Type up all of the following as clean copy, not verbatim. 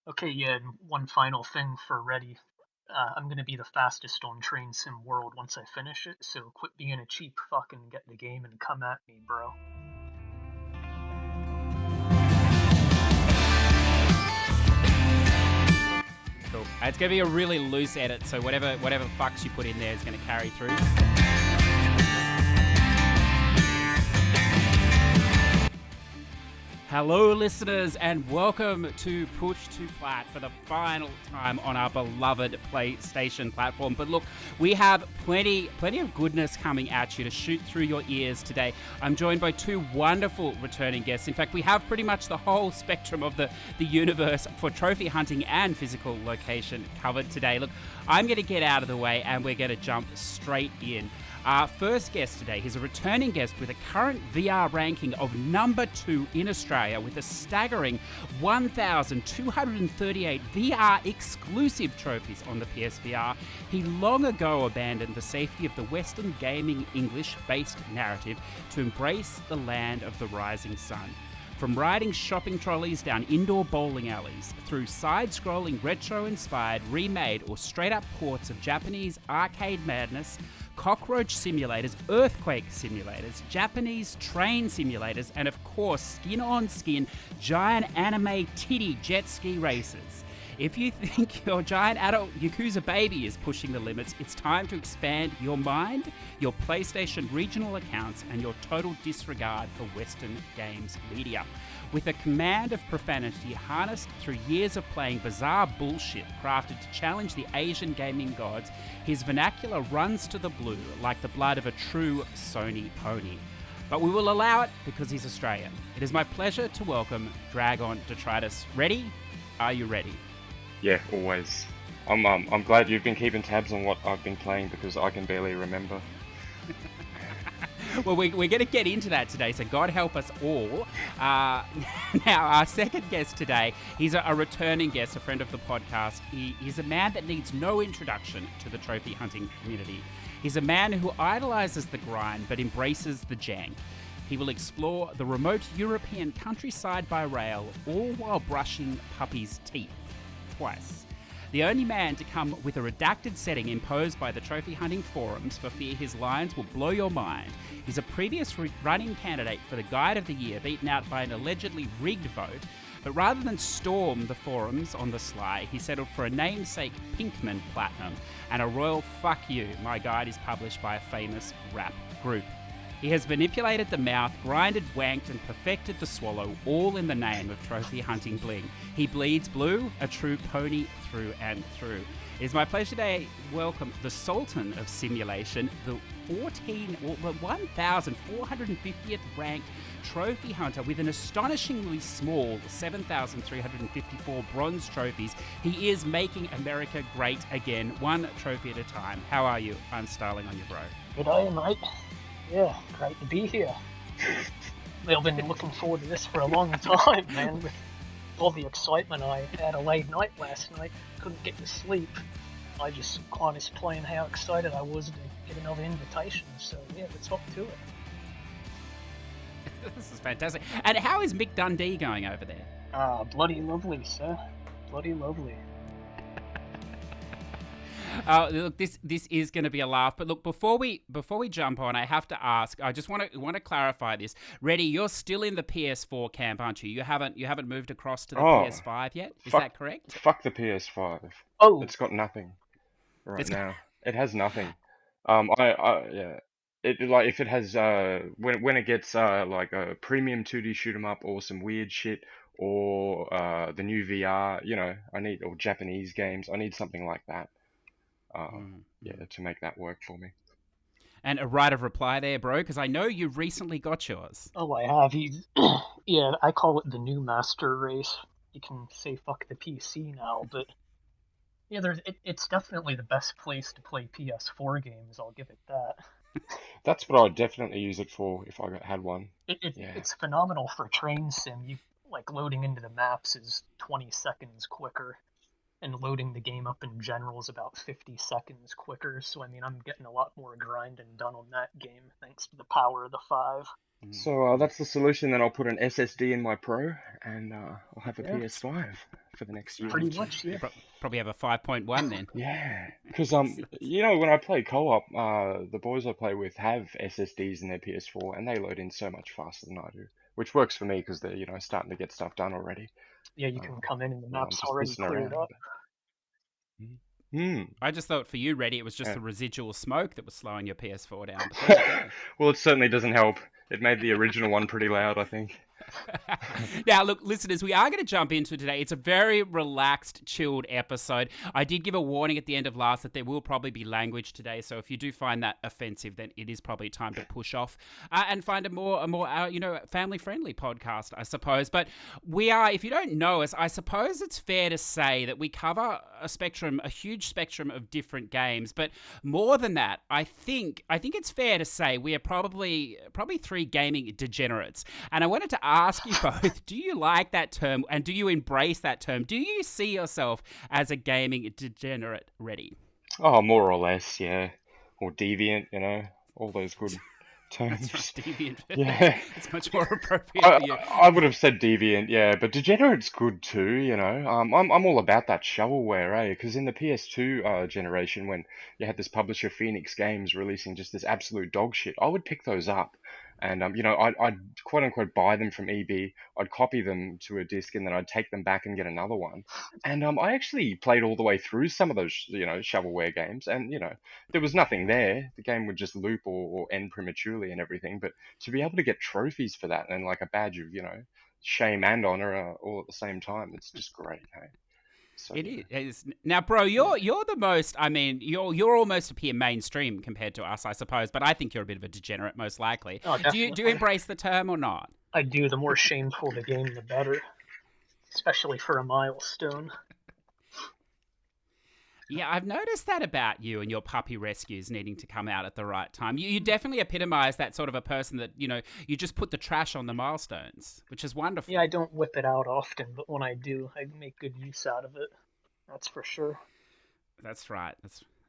Okay, yeah, and one final thing for Ready. I'm gonna be the fastest on Train Sim World once I finish it, so quit being a cheap fuck and get the game and come at me, bro. Cool. It's going to be a really loose edit, so whatever fucks you put in there is going to carry through. Hello, listeners, and welcome to Push to Plat for the final time on our beloved PlayStation platform. But look, we have plenty of goodness coming at you to shoot through your ears today. I'm joined by two wonderful returning guests. In fact, we have pretty much the whole spectrum of the universe for trophy hunting and physical location covered today. Look, I'm going to get out of the way and we're going to jump straight in. Our first guest today, he's a returning guest with a current VR ranking of number 2 in Australia with a staggering 1,238 VR exclusive trophies on the PSVR. He long ago abandoned the safety of the Western gaming English-based narrative to embrace the land of the rising sun. From riding shopping trolleys down indoor bowling alleys, through side-scrolling retro-inspired, remade or straight-up ports of Japanese arcade madness, cockroach simulators, earthquake simulators, Japanese train simulators, and of course, skin-on-skin, giant anime titty jet ski races. If you think your giant adult Yakuza baby is pushing the limits, it's time to expand your mind, your PlayStation regional accounts, and your total disregard for Western games media. With a command of profanity harnessed through years of playing bizarre bullshit crafted to challenge the Asian gaming gods, his vernacular runs to the blue like the blood of a true Sony pony. But we will allow it because he's Australian. It is my pleasure to welcome Drag-On-Detritus. Ready? Are you ready? Yeah, always. I'm glad you've been keeping tabs on what I've been playing because I can barely remember. Well, we're going to get into that today, so God help us all. Now, our second guest today, he's a returning guest, a friend of the podcast. He's a man that needs no introduction to the trophy hunting community. He's a man who idolizes the grind but embraces the jank. He will explore the remote European countryside by rail, all while brushing puppies' teeth. Twice. The only man to come with a redacted setting imposed by the trophy hunting forums for fear his lines will blow your mind. He's a previous running candidate for the Guide of the Year, beaten out by an allegedly rigged vote, but rather than storm the forums on the sly, he settled for a namesake Pinkman Platinum and a royal fuck you. My guide is published by a famous rap group. He has manipulated the mouth, grinded, wanked, and perfected the swallow, all in the name of trophy hunting bling. He bleeds blue, a true pony through and through. It is my pleasure today to welcome the Sultan of Simulation, the 1,450th ranked trophy hunter with an astonishingly small 7,354 bronze trophies. He is making America great again, one trophy at a time. How are you? ImStylinOnYaBro. Good day, mate. Yeah, great to be here. I've been looking forward to this for a long time, man. With all the excitement, I had a late night last night, couldn't get to sleep. I just can't explain how excited I was to get another invitation, so yeah, let's hop to it. This is fantastic. And how is Mick Dundee going over there? Bloody lovely, sir. Bloody lovely. Look, this is going to be a laugh. But look, before we jump on, I have to ask. I just want to clarify this. Reddy, you're still in the PS4 camp, aren't you? You haven't moved across to the PS5 yet. Is that correct? Fuck the PS5. Oh, It's got nothing now. It has nothing. Yeah. It like if it has when it gets like a premium 2D shoot 'em up or some weird shit or the new VR, I need or Japanese games. I need something like that. Yeah, to make that work for me. And a right of reply there, bro, because I know you recently got yours. oh, I have. Yeah, I call it the new master race. You can say fuck the PC now, but yeah, it's definitely the best place to play PS4 games. I'll give it that. That's what I'd definitely use it for if I had one. It's phenomenal for train sim. You like loading into the maps is 20 seconds quicker, and loading the game up in general is about 50 seconds quicker. So I mean, I'm getting a lot more grinding done on that game thanks to the power of the 5. So that's the solution. Then I'll put an SSD in my Pro, and I'll have a Yeah, PS5 for the next year or pretty two. much, yeah. You probably have a 5.1 then. Yeah, because when I play co-op, the boys I play with have SSDs in their PS4, and they load in so much faster than I do, which works for me because they're starting to get stuff done already. Yeah, you can come in and the While I'm map's just already pissing cleared around. up. Hmm. I just thought for you, Reddy, it was just Yeah. the residual smoke that was slowing your PS4 down. But there you go. Well, it certainly doesn't help. It made the original one pretty loud, I think. Now, look, listeners, we are going to jump into today. It's a very relaxed, chilled episode. I did give a warning at the end of last that there will probably be language today. So if you do find that offensive, then it is probably time to push off and find a more family-friendly podcast, I suppose. But we are, if you don't know us, I suppose it's fair to say that we cover a huge spectrum of different games. But more than that, I think it's fair to say we are probably three gaming degenerates. And I wanted to ask you both, do you like that term and do you embrace that term? Do you see yourself as a gaming degenerate, Reddy? Oh, more or less, yeah. Or deviant, all those good That's right, terms. deviant. Yeah. It's much more appropriate for you. I would have said deviant, yeah, but degenerate's good too. I'm all about that shovelware, eh? Because in the PS2 generation, when you had this publisher Phoenix Games releasing just this absolute dog shit, I would pick those up, and I'd quote unquote buy them from EB. I'd copy them to a disc, and then I'd take them back and get another one. And I actually played all the way through some of those, shovelware games, and there was nothing there. The game would just loop or end prematurely and everything, but to be able to get trophies for that and like a badge of shame and honor all at the same time, it's just great. Hey, so It is. Now, bro, you're the most. I mean, you're almost appear mainstream compared to us, I suppose. But I think you're a bit of a degenerate, most likely. Oh, Do you definitely. embrace the term or not? I do. The more shameful the game, the better. Especially for a milestone. Yeah, I've noticed that about you and your puppy rescues needing to come out at the right time. You definitely epitomise that sort of a person that, you just put the trash on the milestones, which is wonderful. Yeah, I don't whip it out often, but when I do, I make good use out of it. That's for sure. That's right.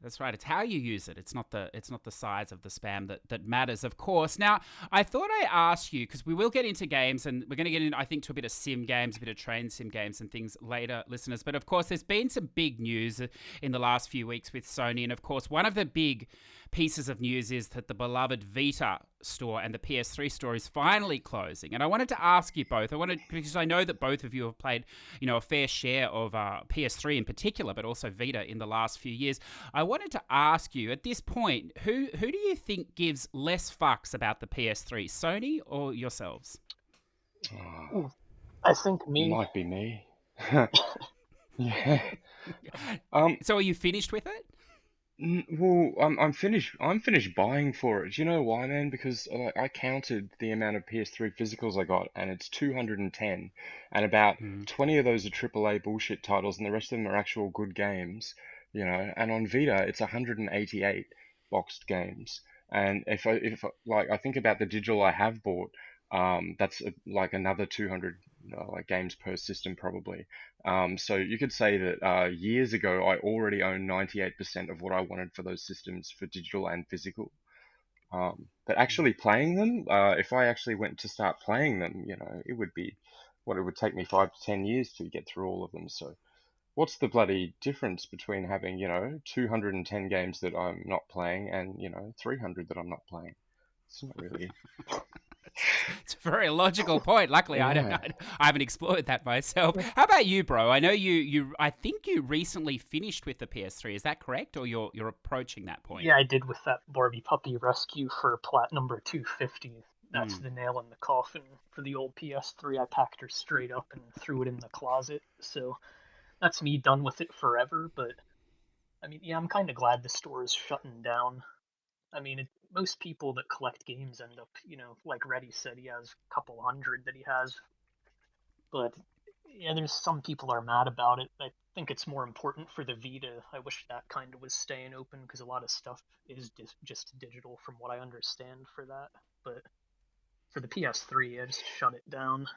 That's right. It's how you use it. It's not the size of the spam that matters, of course. Now, I thought I'd ask you, because we will get into games, and we're going to get in, I think, to a bit of sim games, a bit of train sim games and things later, listeners. But of course, there's been some big news in the last few weeks with Sony, and of course, one of the big pieces of news is that the beloved Vita store and the PS3 store is finally closing. And I wanted to ask you both. Because I know that both of you have played, a fair share of PS3 in particular, but also Vita in the last few years. I wanted to ask you at this point, who do you think gives less fucks about the PS3, Sony or yourselves? Ooh, I think me. Might be me. Yeah. So are you finished with it? Well, I'm finished. I'm finished buying for it. Do you know why, man? Because I counted the amount of PS3 physicals I got, and it's 210, and about 20 of those are AAA bullshit titles, and the rest of them are actual good games. And on Vita, it's 188 boxed games. And if I think about the digital I have bought, that's like another 200 like games per system probably. So you could say that years ago I already owned 98% of what I wanted for those systems for digital and physical. But actually playing them, if I actually went to start playing them, it would be it would take me 5 to 10 years to get through all of them. So what's the bloody difference between having 210 games that I'm not playing and 300 that I'm not playing? It's not really. It's a very logical point. Luckily, I haven't explored that myself. How about you, bro? I know you. I think you recently finished with the PS3. Is that correct, or you're approaching that point? Yeah, I did with that Barbie puppy rescue for plat number 250. That's the nail in the coffin for the old PS3. I packed her straight up and threw it in the closet. So that's me done with it forever. But I mean, yeah, I'm kind of glad the store is shutting down. I mean, most people that collect games end up, like Reddy said, he has a couple hundred that he has. But yeah, there's some people are mad about it. I think it's more important for the Vita. I wish that kind of was staying open because a lot of stuff is just digital from what I understand for that. But for the PS3, I just shut it down.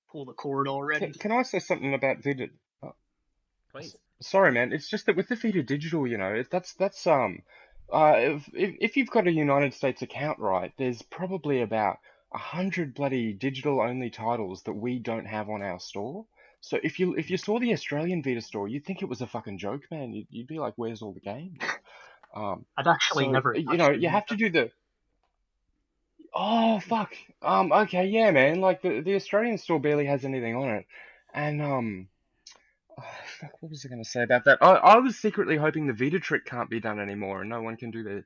Pull the cord already. Can I say something about Vita? Please. Sorry, man. It's just that with the Vita Digital, that's if you've got a United States account, right, there's probably about 100 bloody digital only titles that we don't have on our store. So if you saw the Australian Vita store, you'd think it was a fucking joke, man. You'd be like, "Where's all the games?" I've actually So never you touched know the you have to Vita. do the. Oh fuck. Okay, yeah, man. Like the Australian store barely has anything on it, and oh, fuck, what was I gonna say about that? I was secretly hoping the Vita trick can't be done anymore, and no one can do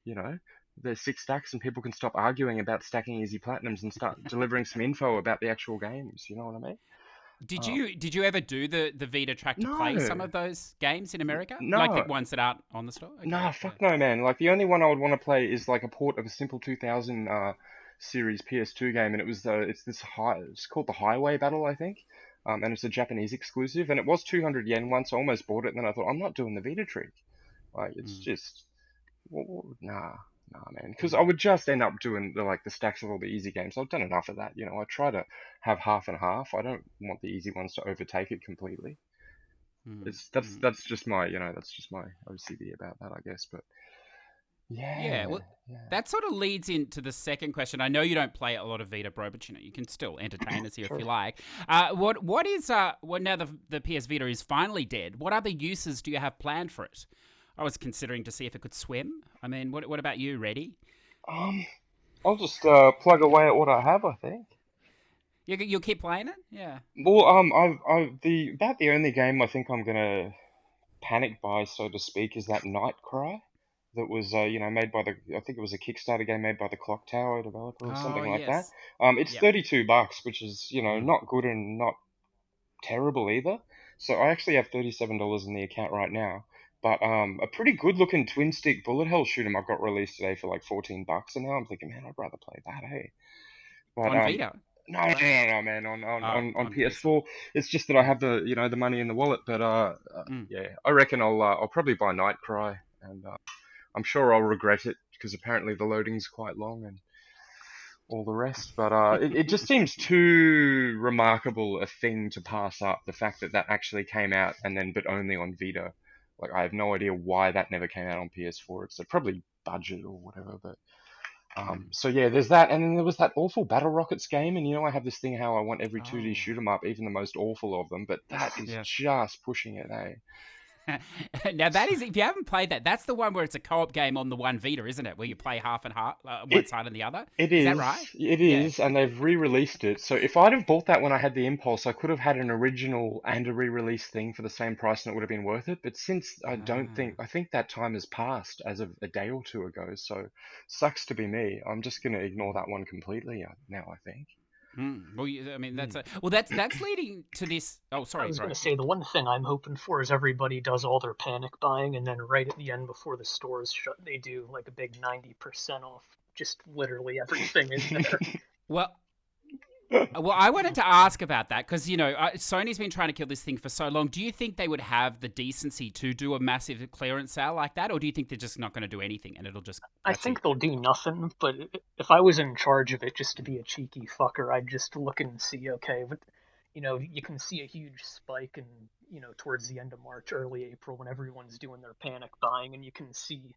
you know, the 6 stacks, and people can stop arguing about stacking easy platinums and start delivering some info about the actual games. You know what I mean? Did Uh, you ever do the Vita track to play some no, of those games in America, like the no, ones that aren't on the store? Okay, nah, yeah. fuck no, man. Like the only one I would want to play is like a port of a simple 2000 series PS2 game, and it's this it's called the Highway Battle, I think. And it's a Japanese exclusive, and it was 200 yen once. I almost bought it, and then I thought I'm not doing the Vita trick. Like it's Mm, just nah, man. Because I mm, would just end up doing the stacks of all the easy games. I've done enough of that. I try to have half and half. I don't want the easy ones to overtake it completely. mm, It's that's mm. that's just my that's just my OCD about that, I guess. But Yeah, yeah, well, yeah, that sort of leads into the second question. I know you don't play a lot of Vita, bro, but you can still entertain us here if true. you like. What is well, now the PS Vita is finally dead. What other uses do you have planned for it? I was considering to see if it could swim. I mean, what about you, Ready? Um, I'll just plug away at what I have, I think. You'll keep playing it? Yeah. Well, the only game I think I'm gonna panic buy, so to speak, is that Night Cry that was made by I think it was a Kickstarter game made by the Clock Tower developer or Oh something like that. yes. It's Yep. $32, which is Mm. not good and not terrible either. So I actually have $37 in the account right now. But a pretty good looking twin stick bullet hell shoot 'em I've got released today for like $14, and now I'm thinking, man, I'd rather play that, hey. But On Vita. no, no, no, no, man, on On PS4. PS4. It's just that I have the money in the wallet. But Mm. yeah, I reckon I'll probably buy Nightcry, and I'm sure I'll regret it because apparently the loading's quite long and all the rest. But it just seems too remarkable a thing to pass up. The fact that that actually came out and then but only on Vita. Like I have no idea why that never came out on PS4. It's probably budget or whatever, but. Mm. So yeah, there's that, and then there was that awful Battle Rockets game, and I have this thing how I want every 2D Oh. shoot 'em up, even the most awful of them, but that is Yes. just pushing it, eh? Now that is, if you haven't played that, that's the one where it's a co-op game on the one Vita, isn't it? Where you play half and half, one It side and the other. it Is that right? it Yeah. is, and they've re-released it. So if I'd have bought that when I had the Impulse, I could have had an original and a re-release thing for the same price, and it would have been worth it. But since Ah. I think that time has passed as of a day or two ago. So sucks to be me. I'm just gonna ignore that one completely now, I think. Well, I mean, Hmm. that's leading to this. Oh, I sorry, was bro. gonna say the one thing I'm hoping for is everybody does all their panic buying, and then right at the end before the stores shut, they do like a big 90% off just literally everything in there. Well, I wanted to ask about that because Sony's been trying to kill this thing for so long. Do you think they would have the decency to do a massive clearance sale like that, or do you think they're just not going to do anything and it'll just I that's think it? they'll do nothing, but if I was in charge of it, just to be a cheeky fucker, I'd just look and see, okay, but you can see a huge spike in, towards the end of March, early April, when everyone's doing their panic buying, and you can see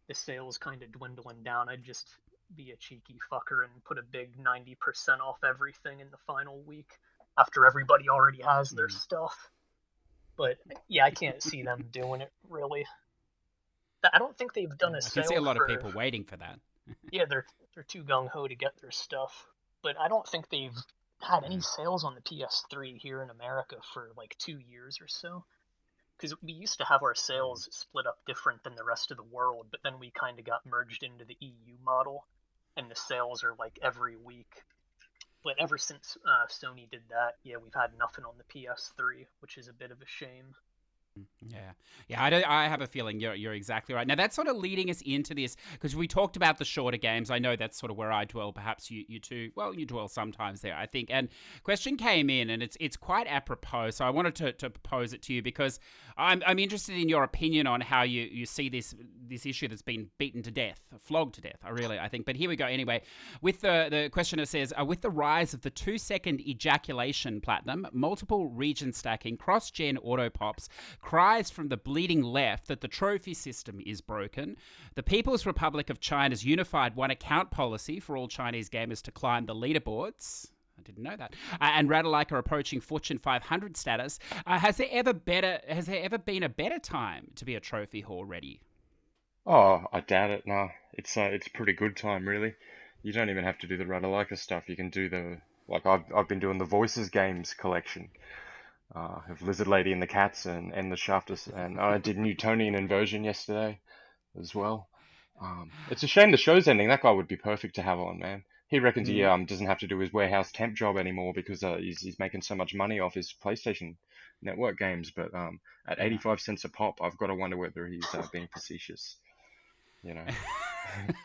the sales kind of dwindling down. I'd just be a cheeky fucker and put a big 90% off everything in the final week after everybody already has their Mm. stuff. But yeah, I can't see them doing it really. I don't think they've done Yeah, a I can see a sale lot of for. people waiting for that. Yeah, they're too gung ho to get their stuff, but I don't think they've had any Yeah. sales on the PS3 here in America for like 2 years or so. Because we used to have our Mm. sales split up different than the rest of the world, but then we kind of got merged into the EU model, and the sales are like every week. But ever since Sony did that, yeah, we've had nothing on the PS3, which is a bit of a shame. Yeah, yeah. I have a feeling you're exactly right. Now that's sort of leading us into this because we talked about the shorter games. I know that's sort of where I dwell. Perhaps you too. Well, you dwell sometimes there, I think. And question came in, and it's quite apropos. So I wanted to propose it to you because I'm interested in your opinion on how you see this issue that's been beaten to death, flogged to death. I think. But here we go. Anyway, with the questioner says, with the rise of the 2-second ejaculation platinum, multiple region stacking, cross-gen auto pops, cries from the bleeding left that the trophy system is broken. The People's Republic of China's unified one account policy for all Chinese gamers to climb the leaderboards. I didn't know that. And Ratalaika are approaching Fortune 500 status. Has there ever been a better time to be a trophy hall ready? Oh, I doubt it. No, it's a pretty good time, really. You don't even have to do the Radalaika stuff. You can do the like I've been doing the Voices games collection of Lizard Lady and the Cats and Endless Shafters, and I did Newtonian inversion yesterday as well. It's a shame the show's ending. That guy would be perfect to have on, man. He reckons he doesn't have to do his warehouse temp job anymore because he's making so much money off his PlayStation Network games. But at 85 cents a pop, I've got to wonder whether he's being facetious. You know.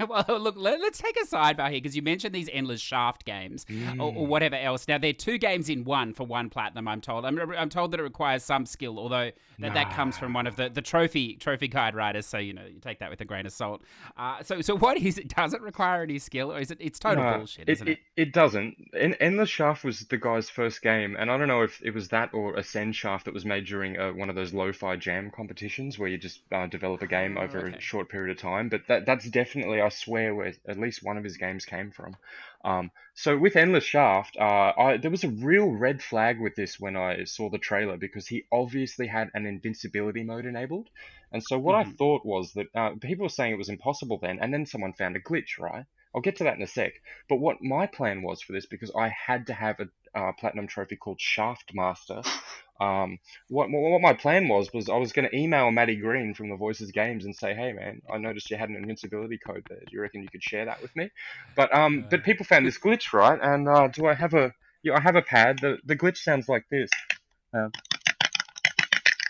Well, look, let's take a sidebar here because you mentioned these endless shaft games or whatever else. Now, they're 2 games in one for 1 platinum, I'm told. I'm told that it requires some skill, although that comes from one of the trophy guide writers, so, you take that with a grain of salt. So what is it? Does it require any skill, or it's total bullshit, isn't it? It doesn't. Endless Shaft was the guy's first game, and I don't know if it was that or Ascend Shaft that was made during one of those lo-fi jam competitions where you just develop a game over a short period of time, but that's definitely, I swear, where at least one of his games came from. So with Endless Shaft, there was a real red flag with this when I saw the trailer because he obviously had an invincibility mode enabled. And so what I thought was that people were saying it was impossible then, and then someone found a glitch, right? I'll get to that in a sec. But what my plan was for this, because I had to have a platinum trophy called Shaft Master. What my plan was I was going to email Matty Green from the Voices Games and say, hey man, I noticed you had an invincibility code there. Do you reckon you could share that with me? But people found this glitch, right? And do I have a I have a pad. The glitch sounds like this.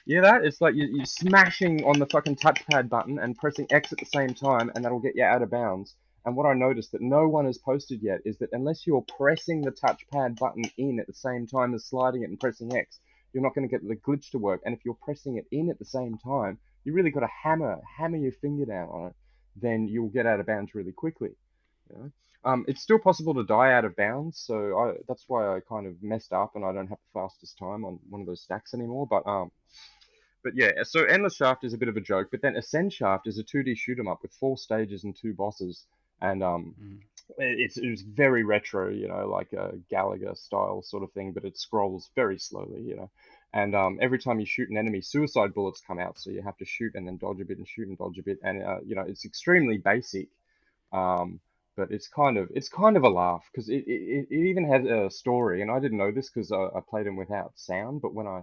Yeah, that? It's like you're smashing on the fucking touchpad button and pressing X at the same time, and that'll get you out of bounds. And what I noticed that no one has posted yet is that unless you're pressing the touchpad button in at the same time as sliding it and pressing X, you're not going to get the glitch to work. And if you're pressing it in at the same time, you really got to hammer your finger down on it, then you'll get out of bounds really quickly. You know? It's still possible to die out of bounds, so that's why I kind of messed up and I don't have the fastest time on one of those stacks anymore. But yeah, so Endless Shaft is a bit of a joke, but then Ascend Shaft is a 2D shoot 'em up with 4 stages and 2 bosses, and it was very retro, like a Galaga style sort of thing, but it scrolls very slowly, and every time you shoot an enemy, suicide bullets come out, so you have to shoot and then dodge a bit and shoot and dodge a bit, and it's extremely basic, but it's kind of a laugh because it even has a story, and I didn't know this because I played them without sound, but when I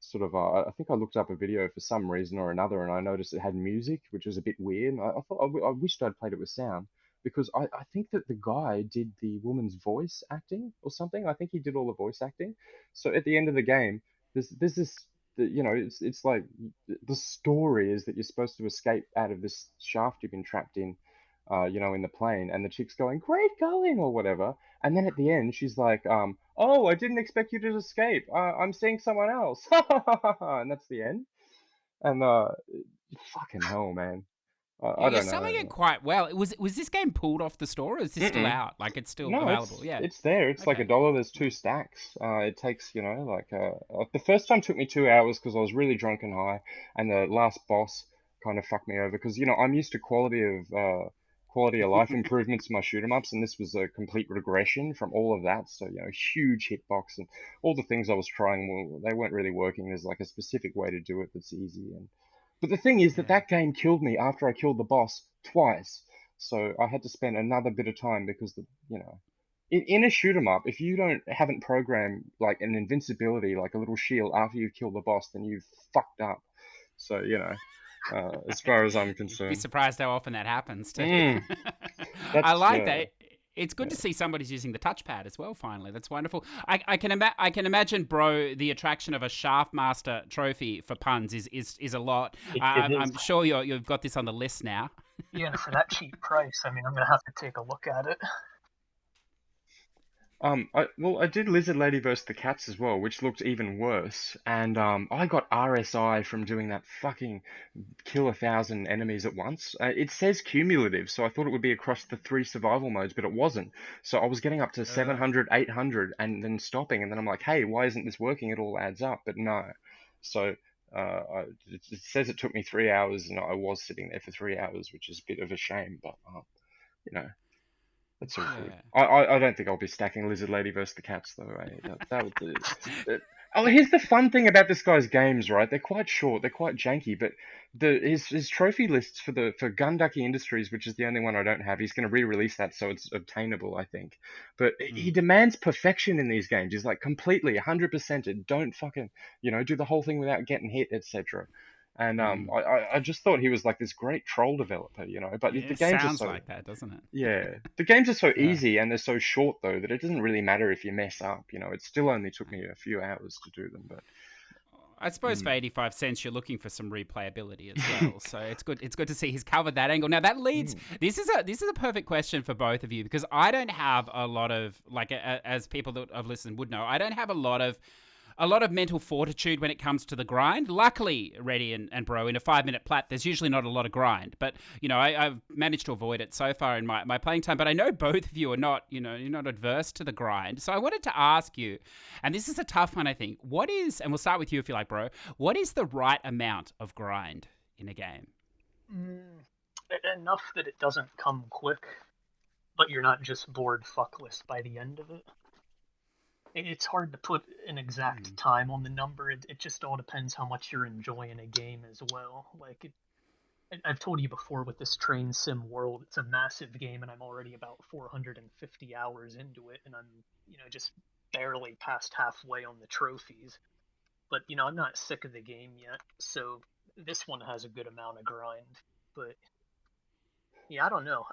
sort of I think I looked up a video for some reason or another, and I noticed it had music, which was a bit weird. And I thought I wished I'd played it with sound because I think that the guy did the woman's voice acting or something. I think he did all the voice acting. So at the end of the game, there's this. It's like the story is that you're supposed to escape out of this shaft you've been trapped in, in the plane, and the chick's going, "Great going," or whatever, and then at the end she's like, "Oh, I didn't expect you to escape. I'm seeing someone else," and that's the end. And fucking hell, man, I You're don't selling it know. quite well. Was this game pulled off the store, or is this still Mm-mm. out? Like it's still No, available? Yeah. it's there. It's like Okay. $1. There's 2 stacks. It takes, the first time took me 2 hours because I was really drunk and high, and the last boss kind of fucked me over because I'm used to quality of life improvements in my shoot 'em ups, and this was a complete regression from all of that. So huge hitbox and all the things I was trying, they weren't really working. There's like a specific way to do it that's easy, but the thing is that Yeah. that game killed me after I killed the boss twice. So I had to spend another bit of time because in a shoot 'em up, if you haven't programmed like an invincibility, like a little shield after you kill the boss, then you've fucked up. So as far as I'm You'd be concerned, surprised how often that happens too. mm, I that's like that. It's good yeah. to see somebody's using the touchpad as well. Finally, that's wonderful. I can imagine, bro. The attraction of a Shaftmaster trophy for puns is a lot. It is. I'm sure you've got this on the list now. Yeah, and for that cheap price, I mean, I'm gonna have to take a look at it. I did Lizard Lady vs. the Cats as well, which looked even worse. And I got RSI from doing that fucking kill 1,000 enemies at once. It says cumulative, so I thought it would be across the 3 survival modes, but it wasn't. So I was getting up to 700, 800, and then stopping, and then I'm like, hey, why isn't this working? It all adds up, but no. So It says it took me 3 hours, and I was sitting there for 3 hours, which is a bit of a shame. But you know, that's all good. Yeah. I don't think I'll be stacking Lizard Lady versus the Cats though. That would oh, here's the fun thing about this guy's games, right? They're quite short, they're quite janky, but his trophy lists for Gunducky Industries, which is the only one I don't have, he's going to re-release that so it's obtainable, I think. But he Mm. demands perfection in these games. He's like completely 100% it. Don't fucking do the whole thing without getting hit, etc. And Mm. I just thought he was like this great troll developer, but the It games are sounds so like that, doesn't it? yeah, the games are so Yeah. easy and they're so short though that it doesn't really matter if you mess up. It still only took me a few hours to do them, but I suppose for mm. 85 cents, you're looking for some replayability as well. So it's good. It's good to see he's covered that angle. Now that leads. Mm. This is a perfect question for both of you because I don't have a lot of as people that have listened would know. I don't have a lot of mental fortitude when it comes to the grind. Luckily, Reddy and Bro, in a 5-minute plat, there's usually not a lot of grind. But, I've managed to avoid it so far in my playing time. But I know both of you are not, you're not adverse to the grind. So I wanted to ask you, and this is a tough one, I think. What is, and we'll start with you if you like, Bro, what is the right amount of grind in a game? Enough that it doesn't come quick, but you're not just bored fuckless by the end of it. It's hard to put an exact time on the number. It just all depends how much you're enjoying a game as well. I've told you before with this train sim world, it's a massive game, and I'm already about 450 hours into it, and I'm just barely past halfway on the trophies. But I'm not sick of the game yet, so this one has a good amount of grind. But yeah, I don't know.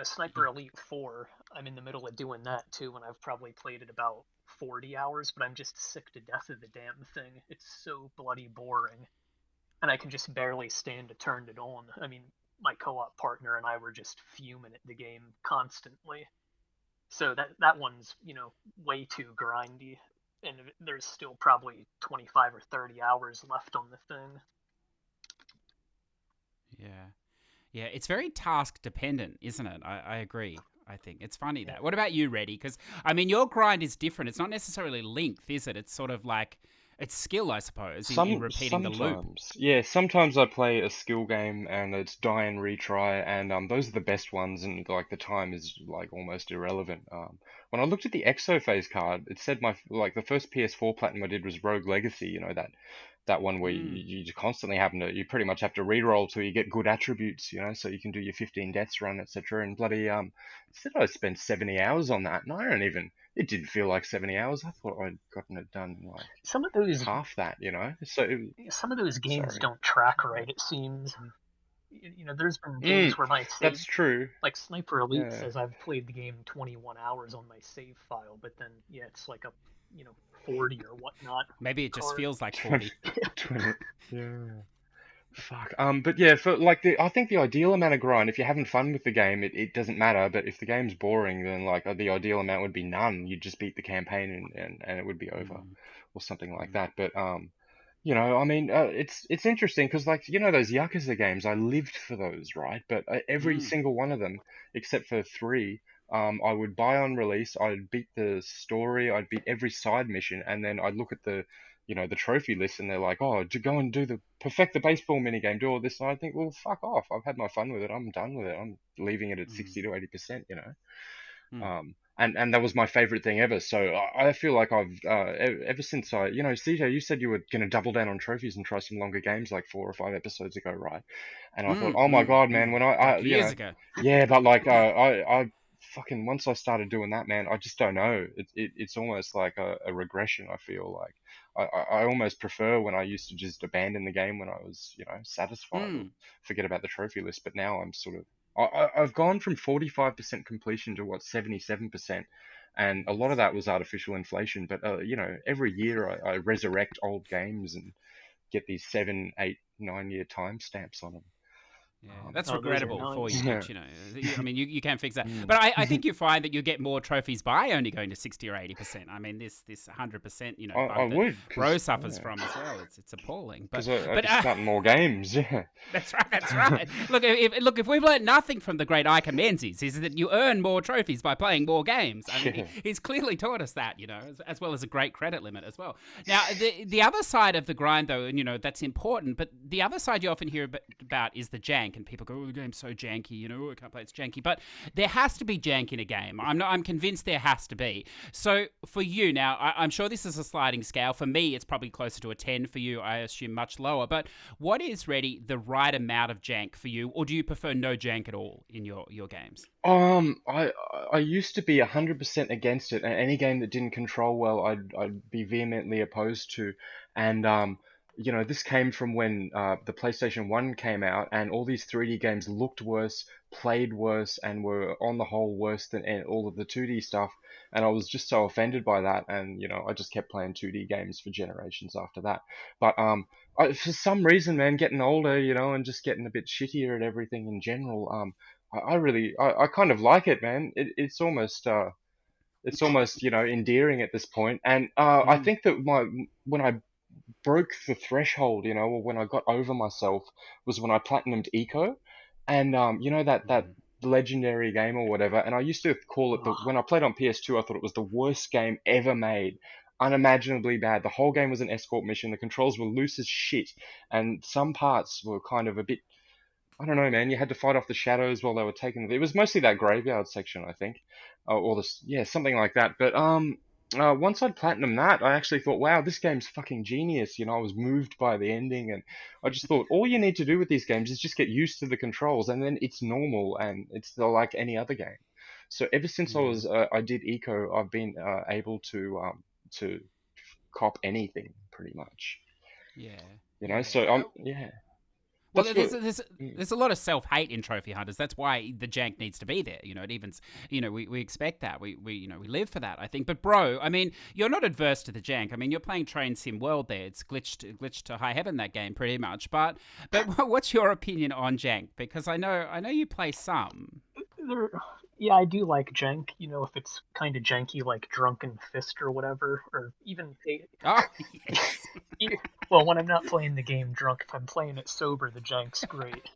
Sniper Elite 4, I'm in the middle of doing that too, and I've probably played it about 40 hours, but I'm just sick to death of the damn thing. It's so bloody boring, and I can just barely stand to turn it on. I mean, my co-op partner and I were just fuming at the game constantly. So that one's, way too grindy, and there's still probably 25 or 30 hours left on the thing. Yeah. Yeah, it's very task dependent, isn't it? I agree. I think it's funny that. What about you, Reddy? Because I mean, your grind is different. It's not necessarily length, is it? It's sort of like it's skill, I suppose, in repeating the loop. Sometimes I play a skill game and it's die and retry, and those are the best ones, and like the time is like almost irrelevant. When I looked at the Exophase card, it said the first PS4 platinum I did was Rogue Legacy. That one where Mm. you constantly you pretty much have to reroll till you get good attributes, so you can do your 15 deaths run, etc. And bloody it said I spent 70 hours on that, and it didn't feel like 70 hours. I thought I'd gotten it done in like Some of those half that, So some of those games sorry. don't track right, it seems. There's been games where my save, That's true. like Sniper Elite Yeah. says I've played the game 21 hours on my save file, but then it's like a 40 or whatnot Maybe it just card. feels like 40. 20. Yeah. Fuck. But yeah, I think the ideal amount of grind, if you're having fun with the game, it doesn't matter. But if the game's boring, then the ideal amount would be none. You'd just beat the campaign and it would be over, Mm. or something like Mm. that. But I mean, it's interesting because those Yakuza games, I lived for those, right? But every Mm. single one of them, except for three, I would buy on release. I'd beat the story. I'd beat every side mission, and then I'd look at the trophy list, and they're like, oh, to go and perfect the baseball minigame, do all this, and I think, well, fuck off. I've had my fun with it. I'm done with it. I'm leaving it at Mm. 60 to 80%. Mm. And that was my favorite thing ever. So I feel like I've ever since CJ, you said you were going to double down on trophies and try some longer games like 4 or 5 episodes ago, right? And I thought, Mm. oh my Mm. God, man, Mm. when Couple years ago. yeah, but like I fucking once I started doing that, man, I just don't know. It's almost like a regression. I feel like I almost prefer when I used to just abandon the game when I was satisfied or Mm. forget about the trophy list. But now I'm sort of I've gone from 45% completion to 77%, and a lot of Yes. that was artificial inflation. But every year I resurrect old games and get these 7, 8, 9 year timestamps on them. Yeah, that's Oh, those are regrettable for nice. you, Yeah. but I mean, you can fix that. Mm. But I think you find that you get more trophies by only going to 60 or 80%. I mean, this 100%, I bug that would, Bro because suffers from as well. It's appalling. But I but just start more games. Yeah. that's right. That's right. Look, if we've learned nothing from the great Ike Menzies, is that you earn more trophies by playing more games. I mean, Yeah. he's clearly taught us that, as well as a great credit limit as well. Now, the other side of the grind, though, and that's important. But the other side you often hear about is the jank, and people go, "Oh, the game's so janky," "Oh, I can't play, it's janky." But there has to be jank in a game. I'm convinced there has to be. So for you now, I'm sure this is a sliding scale. For me, it's probably closer to a 10. For you, I assume much lower. But what is ready the right amount of jank for you, or do you prefer no jank at all in your games? I used to be 100% against it, and any game that didn't control well, I'd be vehemently opposed to. And this came from when the PlayStation 1 came out, and all these 3D games looked worse, played worse, and were on the whole worse than all of the 2D stuff. And I was just so offended by that, and I just kept playing 2D games for generations after that. But for some reason, man, getting older, and just getting a bit shittier at everything in general, I really, I kind of like it, man. It's almost endearing at this point. And I Mm, think that when I broke the threshold, or when I got over myself, was when I platinumed Eco, and that mm. legendary game or whatever. And I used to call it Ugh. when I played on PS2, I thought it was the worst game ever made. Unimaginably bad. The whole game was an escort mission. The controls were loose as shit, and some parts were kind of a bit. I don't know, man. You had to fight off the shadows while they were taking. It was mostly that graveyard section, I think, or yeah, something like that. But once I'd platinum that, I actually thought, wow, this game's fucking genius. I was moved by the ending, and I just thought all you need to do with these games is just get used to the controls, and then it's normal, and it's like any other game. So ever since Yeah, I did Eco, I've been able to cop anything pretty much. yeah, So yeah. yeah, Well, that's there's what. there's Mm. there's a lot of self-hate in trophy hunters. That's why the jank needs to be there. It even, we expect that. We live for that, I think. But bro, I mean, you're not adverse to the jank. I mean, you're playing Train Sim World there. It's glitched to high heaven, that game, pretty much. But what's your opinion on jank? Because I know you play some. There, yeah, I do like jank. If it's kind of janky, like Drunken Fist or whatever, or even Oh yes. well, when I'm not playing the game drunk, if I'm playing it sober, the jank's great.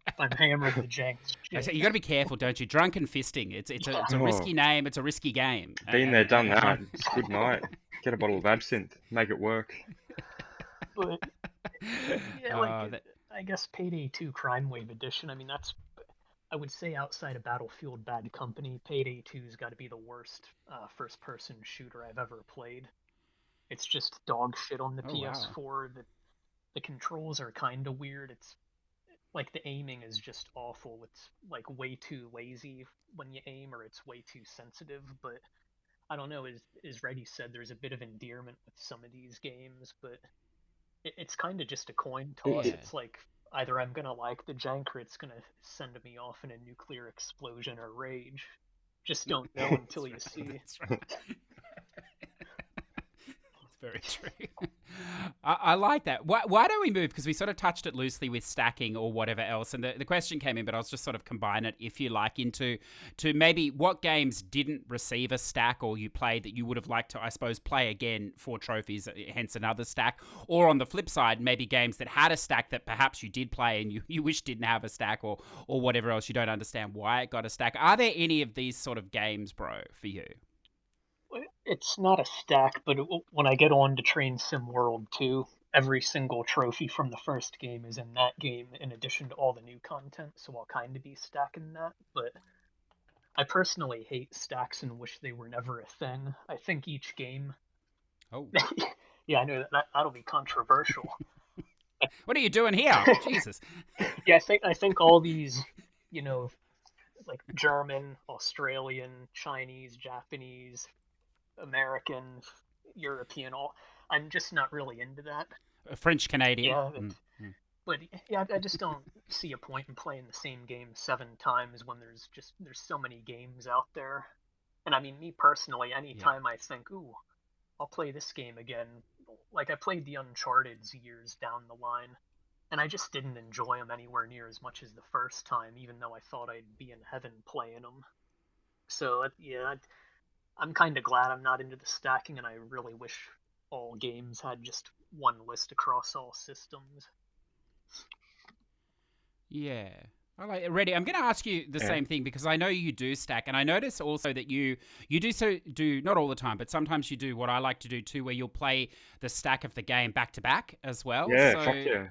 If I'm hammered, the jank's I say shit. you got to be careful, don't you? Drunken fisting. Yeah, It's a Oh, risky name. It's a risky game, been there, done and that. It's good night. Get a bottle of absinthe, make it work. but yeah, uh, that, I guess Payday 2 Crime Wave Edition. I mean, I would say outside of Battlefield Bad Company, Payday 2's got to be the worst first-person shooter I've ever played. It's just dog shit on the oh wow. PS4. The controls are kind of weird. It's like the aiming is just awful. It's like way too lazy when you aim, or it's way too sensitive. But I don't know. As Reddy said, there's a bit of endearment with some of these games, but it's kind of just a coin toss. It, Yeah. It's like either I'm gonna like the jank or it's gonna send me off in a nuclear explosion or rage. Just don't know until That's you right. see. That's right. It's very true. I like that. Why don't we move? Because we sort of touched it loosely with stacking or whatever else, and the question came in, but I was just sort of combine it, if you like, into to maybe what games didn't receive a stack or you played that you would have liked to, I suppose, play again for trophies, hence another stack. Or on the flip side, maybe games that had a stack that perhaps you did play and you wish didn't have a stack, or whatever else, you don't understand why it got a stack. Are there any of these sort of games, bro, for you? It's not a stack, but when I get on to Train Sim World 2, every single trophy from the first game is in that game, in addition to all the new content. So I'll kind of be stacking that. But I personally hate stacks and wish they were never a thing. I think each game. Oh, Yeah, I know that'll be controversial. what are you doing here? Jesus. Yeah, I think all these, you know, like German, Australian, Chinese, Japanese, American, European, all I'm just not really into that. French Canadian. Yeah, Mm. but yeah, I just don't see a point in playing the same game 7 times when there's so many games out there. And I mean, me personally, Yeah. anytime I think, ooh, I'll play this game again, like I played the Uncharted years down the line, and I just didn't enjoy them anywhere near as much as the first time, even though I thought I'd be in heaven playing them. So yeah, I'm kind of glad I'm not into the stacking, and I really wish all games had just one list across all systems. Yeah. I like Reddy. I'm going to ask you the same thing because I know you do stack, and I notice also that you do not all the time, but sometimes you do what I like to do too, where you'll play the stack of the game back to back as well. Yeah, so, fuck yeah.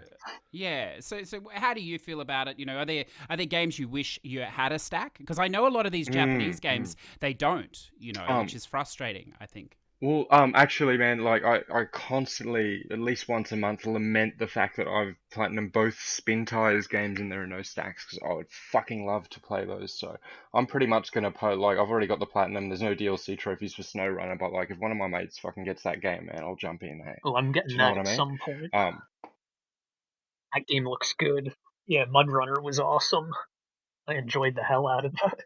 Yeah. So how do you feel about it? You know, are there games you wish you had a stack? Because I know a lot of these Japanese games they don't. You know, which is frustrating, I think. Well, actually, man, like I constantly, at least once a month, lament the fact that I've platinum both Spin Tires games and there are no stacks because I would fucking love to play those. So I'm pretty much gonna put like I've already got the platinum. There's no DLC trophies for SnowRunner, but like if one of my mates fucking gets that game, man, I'll jump in. Hey, Oh, I'm do getting you know that what I at mean? some point. Um, That game looks good. Yeah, Mud Runner was awesome. I enjoyed the hell out of that.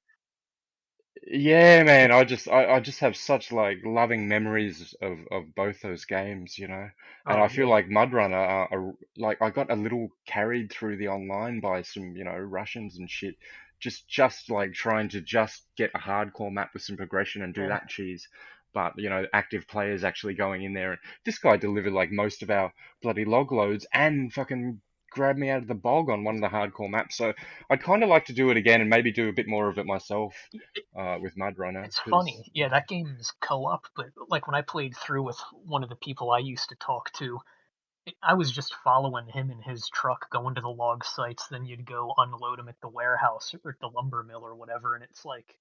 Yeah, man, I just have such like loving memories of both those games, you know. And Oh I feel yeah, like Mud Runner, like I got a little carried through the online by some, you know, Russians and shit, just like trying to just get a hardcore map with some progression and do yeah, that cheese. But, you know, active players actually going in there, and this guy delivered like most of our bloody log loads and fucking grabbed me out of the bog on one of the hardcore maps. So I'd kind of like to do it again and maybe do a bit more of it myself with Mud Runner it's because funny. Yeah, that game's co-op, but like when I played through with one of the people I used to talk to, I was just following him in his truck going to the log sites, then you'd go unload him at the warehouse or at the lumber mill or whatever, and it's like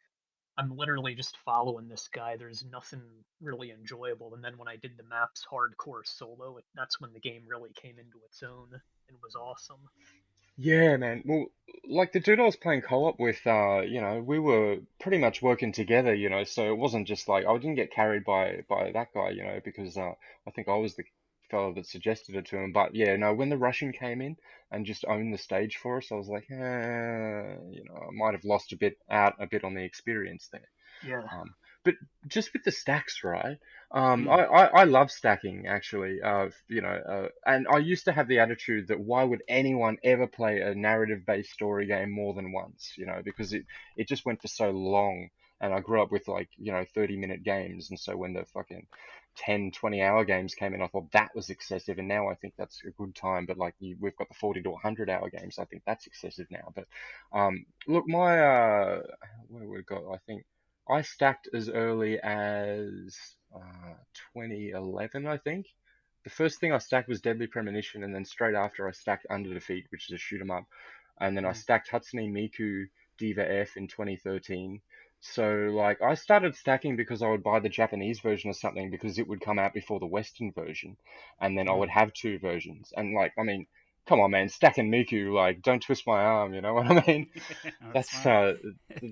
I'm literally just following this guy. There's nothing really enjoyable. And then when I did the maps hardcore solo, that's when the game really came into its own and was awesome. yeah, man. Well, like the dude I was playing co-op with, you know, we were pretty much working together, you know, so it wasn't just like I didn't get carried by that guy, you know, because I think I was the fellow that suggested it to him. But yeah, no, when the Russian came in and just owned the stage for us, I was like, you know, I might have lost a bit on the experience there. Yeah. But just with the stacks, right? Mm. I love stacking actually. You know, and I used to have the attitude that why would anyone ever play a narrative-based story game more than once? You know, because it just went for so long, and I grew up with like you know 30-minute games, and so when the fucking 10, 20-hour games came in, I thought that was excessive, and now I think that's a good time. But like we've got the 40 to 100-hour games, I think that's excessive now. But look, my where we got, I think. I stacked as early as 2011, I think. The first thing I stacked was Deadly Premonition, and then straight after I stacked Under Defeat, which is a shoot 'em up, and then I Mm. stacked Hatsune Miku Diva F in 2013. So like I started stacking because I would buy the Japanese version of something because it would come out before the Western version, and then I would Mm. have two versions. And like I mean, come on, man, stacking Miku, like don't twist my arm, you know what I mean? That's That's fine.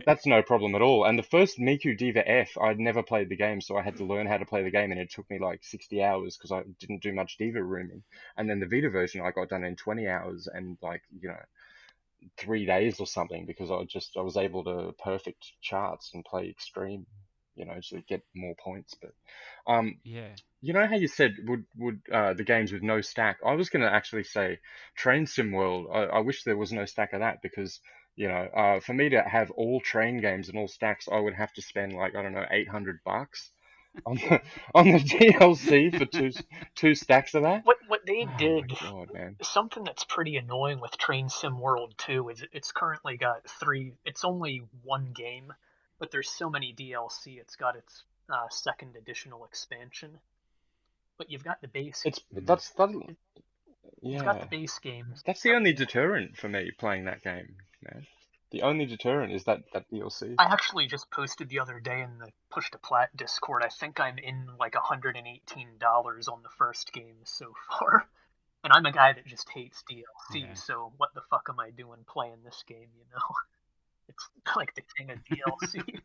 that's no problem at all. And the first Miku Diva F, I'd never played the game, so I had to learn how to play the game, and it took me like 60 hours because I didn't do much Diva rooming. And then the Vita version, I got done in 20 hours and like you know 3 days or something because I was able to perfect charts and play extreme, you know, to get more points. But um, Yeah. you know how you said would the games with no stack? I was gonna actually say Train Sim World. I wish there was no stack of that because you know for me to have all train games and all stacks, I would have to spend like I don't know $800 on the on the DLC for two stacks of that. What they Oh my did, God, man! something that's pretty annoying with Train Sim World 2 is it's currently got three. It's only one game, but there's so many DLC. It's got its second additional expansion, but you've got the base. It's Mm. You've got the yeah. base games. That's the only deterrent for me playing that game, man. The only deterrent is that DLC. I actually just posted the other day in the Push to Plat Discord. I think I'm in like $118 on the first game so far. And I'm a guy that just hates DLC, Yeah. so what the fuck am I doing playing this game, you know? It's like the king of DLC.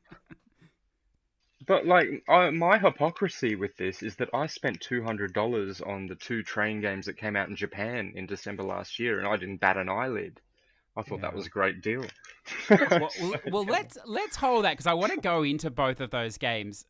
But like, my hypocrisy with this is that I spent $200 on the two train games that came out in Japan in December last year, and I didn't bat an eyelid. I thought that Yeah. was a great deal. Well, let's hold that because I want to go into both of those games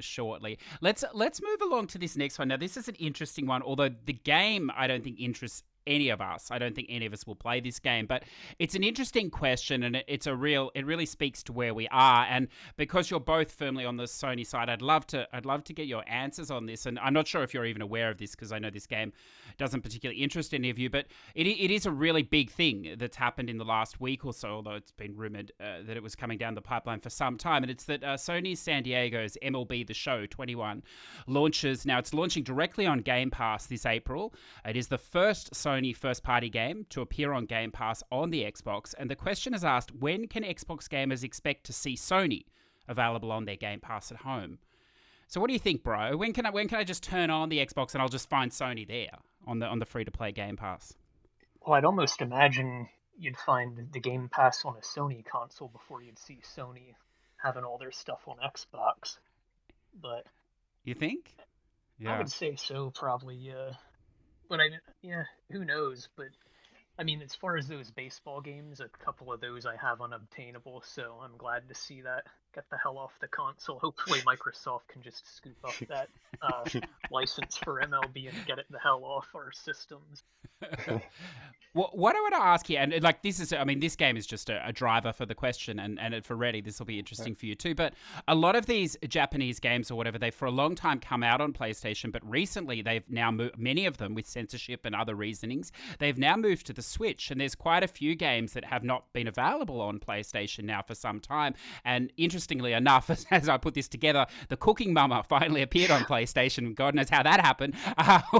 shortly. Let's move along to this next one. Now, this is an interesting one, although the game I don't think interests any of us. I don't think any of us will play this game, but it's an interesting question, and it really speaks to where we are. And because you're both firmly on the Sony side, I'd love to get your answers on this. And I'm not sure if you're even aware of this, because I know this game doesn't particularly interest any of you, but it is a really big thing that's happened in the last week or so, although it's been rumored that it was coming down the pipeline for some time. And it's that Sony's San Diego's MLB The Show 21 launches. Now, it's launching directly on Game Pass this April. It is the first Sony first-party game to appear on Game Pass on the Xbox. And the question is asked, when can Xbox gamers expect to see Sony available on their Game Pass at home? So what do you think, bro? When can I just turn on the Xbox and I'll just find Sony there on the free-to-play Game Pass? Well, I'd almost imagine you'd find the Game Pass on a Sony console before you'd see Sony having all their stuff on Xbox. But you think? Yeah. I would say so, probably, yeah. But who knows? But I mean, as far as those baseball games, a couple of those I have unobtainable, so I'm glad to see that get the hell off the console. Hopefully Microsoft can just scoop up that license for MLB and get it the hell off our systems. What I want to ask here, and like this game is just a driver for the question, and for Reddy, this will be interesting for you too, but a lot of these Japanese games or whatever, they for a long time come out on PlayStation, but recently they've now moved, many of them with censorship and other reasonings, they've now moved to the Switch, and there's quite a few games that have not been available on PlayStation now for some time, and interestingly enough, as I put this together, the Cooking Mama finally appeared on PlayStation. God knows how that happened,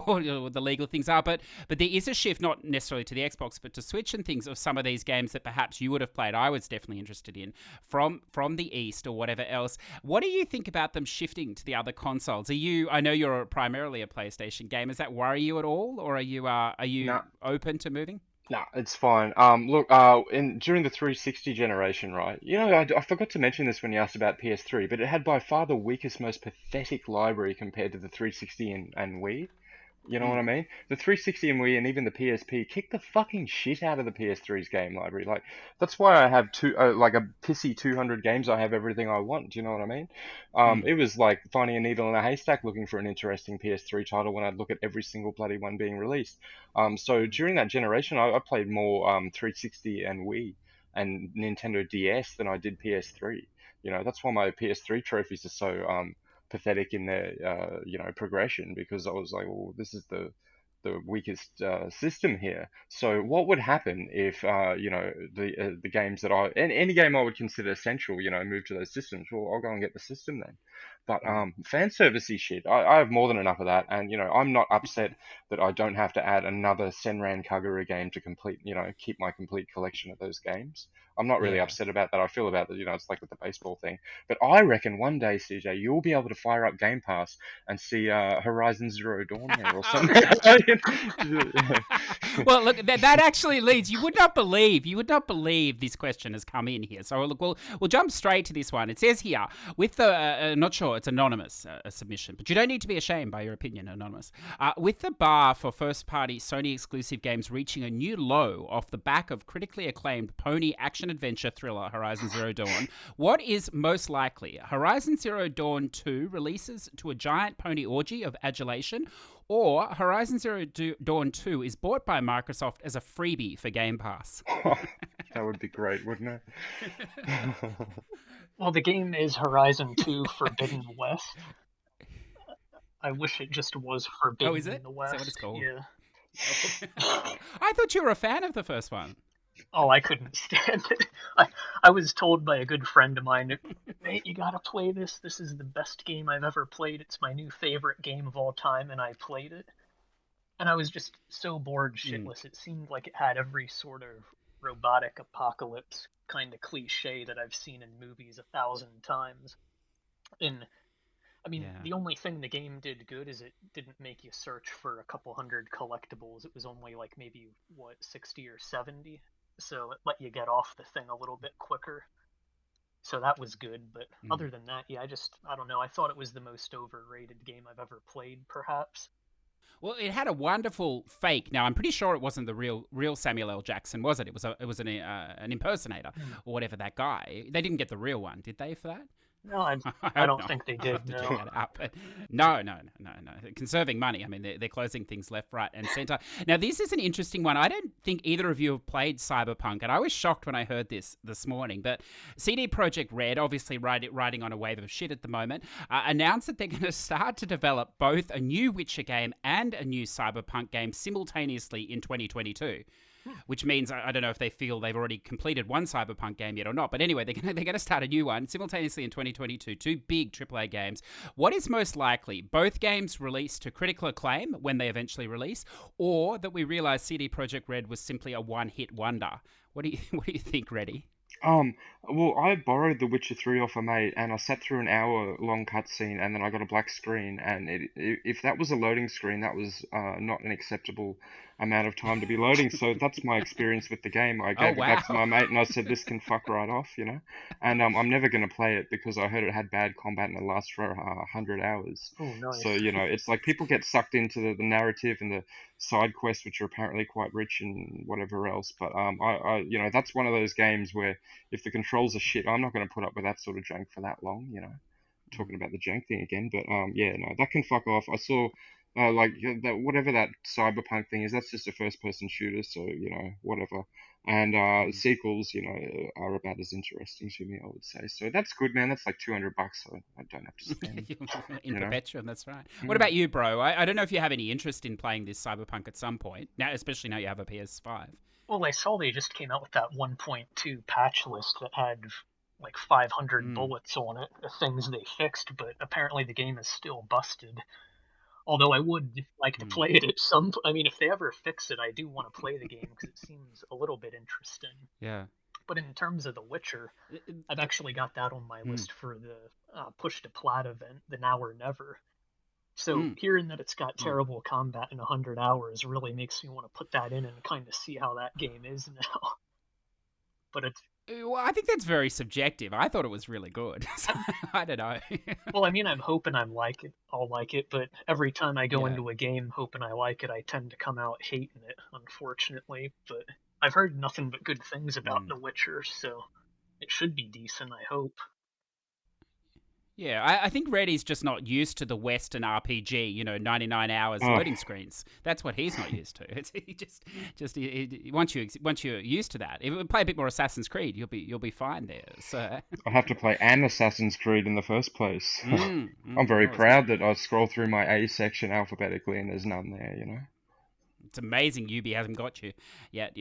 what the legal things are, but there is a shift, not necessarily to the Xbox, but to Switch and things, of some of these games that perhaps you would have played, I was definitely interested in, from the East or whatever else. What do you think about them shifting to the other consoles? I know you're primarily a PlayStation gamer. Does that worry you at all, or are you open to moving? No, it's fine. Look, during the 360 generation, right? You know, I forgot to mention this when you asked about PS3, but it had by far the weakest, most pathetic library compared to the 360 and Wii. You know what I mean? The 360 and Wii and even the PSP kicked the fucking shit out of the PS3's game library. Like, that's why I have like a pissy 200 games. I have everything I want. Do you know what I mean? It was like finding a needle in a haystack looking for an interesting PS3 title when I'd look at every single bloody one being released. So during that generation, I played more 360 and Wii and Nintendo DS than I did PS3. You know, that's why my PS3 trophies are so pathetic in their progression, because I was like, well, this is the weakest system here. So what would happen if the games that any game I would consider essential, move to those systems? Well, I'll go and get the system then. But fan servicey shit, I have more than enough of that, and I'm not upset that I don't have to add another Senran Kagura game to keep my complete collection of those games. I'm not really upset about that. I feel about that, it's like with the baseball thing. But I reckon one day, CJ, you'll be able to fire up Game Pass and see Horizon Zero Dawn there or something. Well, look, that actually leads. You would not believe this question has come in here. So look, we'll jump straight to this one. It says here, with the not sure, it's anonymous submission, but you don't need to be ashamed by your opinion, anonymous. With the bar for first-party Sony exclusive games reaching a new low off the back of critically acclaimed pony action-adventure thriller Horizon Zero Dawn, what is most likely? Horizon Zero Dawn 2 releases to a giant pony orgy of adulation, or Horizon Zero Dawn 2 is bought by Microsoft as a freebie for Game Pass? That would be great, wouldn't it? Well, the game is Horizon 2 Forbidden West. I wish it just was Forbidden in the West. Is that what it's called? Yeah. I thought you were a fan of the first one. Oh, I couldn't stand it. I was told by a good friend of mine, mate, you gotta play this. This is the best game I've ever played. It's my new favorite game of all time, and I played it. And I was just so bored shitless. It seemed like it had every sort of robotic apocalypse kind of cliche that I've seen in movies 1,000 times. And I mean, the only thing the game did good is it didn't make you search for a couple hundred collectibles. It was only like maybe 60 or 70. So it let you get off the thing a little bit quicker. So that was good, but other than that, I don't know. I thought it was the most overrated game I've ever played, perhaps. Well, it had a wonderful fake. Now, I'm pretty sure it wasn't the real Samuel L. Jackson, was it? It was an impersonator or whatever, that guy. They didn't get the real one, did they, for that? No, I I I hope don't not. think they I'll did. have to check No. that out. But no. Conserving money. I mean, they're closing things left, right, and center. Now, this is an interesting one. I don't think either of you have played Cyberpunk, and I was shocked when I heard this morning. But CD Projekt Red, obviously riding on a wave of shit at the moment, announced that they're going to start to develop both a new Witcher game and a new Cyberpunk game simultaneously in 2022. Which means I don't know if they feel they've already completed one Cyberpunk game yet or not. But anyway, they're going to start a new one simultaneously in 2022. Two big AAA games. What is most likely? Both games released to critical acclaim when they eventually release, or that we realize CD Projekt Red was simply a one-hit wonder? What do you think, Reddy? Um, well, I borrowed The Witcher 3 off a mate, and I sat through an hour-long cutscene, and then I got a black screen, and if that was a loading screen, that was not an acceptable amount of time to be loading, so that's my experience with the game. I Oh gave it back to wow! my mate, and I said, this can fuck right off, and I'm never going to play it because I heard it had bad combat and it lasts for 100 hours. Oh, So, nice. it's like people get sucked into the narrative and the side quests, which are apparently quite rich and whatever else, but that's one of those games where if the controls are shit, I'm not going to put up with that sort of jank for that long. Talking about the jank thing again, but yeah, no, that can fuck off. I saw that whatever that cyberpunk thing is, that's just a first-person shooter, so whatever. And sequels, are about as interesting to me, I would say. So that's good, man. That's like $200, so I don't have to spend. In You know. Perpetuum, that's right. What Mm. about you, bro? I don't know if you have any interest in playing this Cyberpunk at some point. Now, especially now you have a PS5. Well, I saw they just came out with that 1.2 patch list that had like 500 Mm. bullets on it of things they fixed, but apparently the game is still busted. Although I would like to Mm. play it at some. I mean, if they ever fix it, I do want to play the game because it seems a little bit interesting. Yeah. But in terms of The Witcher, I've actually got that on my Mm. list for the push to plat event, the Now or Never. So Mm. hearing that it's got Mm. terrible combat in 100 hours really makes me want to put that in and kind of see how that game is now. But it's Well, I think that's very subjective. I thought it was really good. So, I don't know. well, I mean, I'm hoping I'll like it, but every time I go Yeah. into a game hoping I like it, I tend to come out hating it, unfortunately. But I've heard nothing but good things about Mm. The Witcher, so it should be decent, I hope. Yeah, I think Reddy's just not used to the Western RPG, 99 hours Oh, loading screens. That's what he's not used to. It's once you're used to that, if you play a bit more Assassin's Creed, you'll be fine there. So, I have to play an Assassin's Creed in the first place. I'm very oh, isn't it? proud that I scroll through my A section alphabetically and there's none there. It's amazing Ubi hasn't got you yet.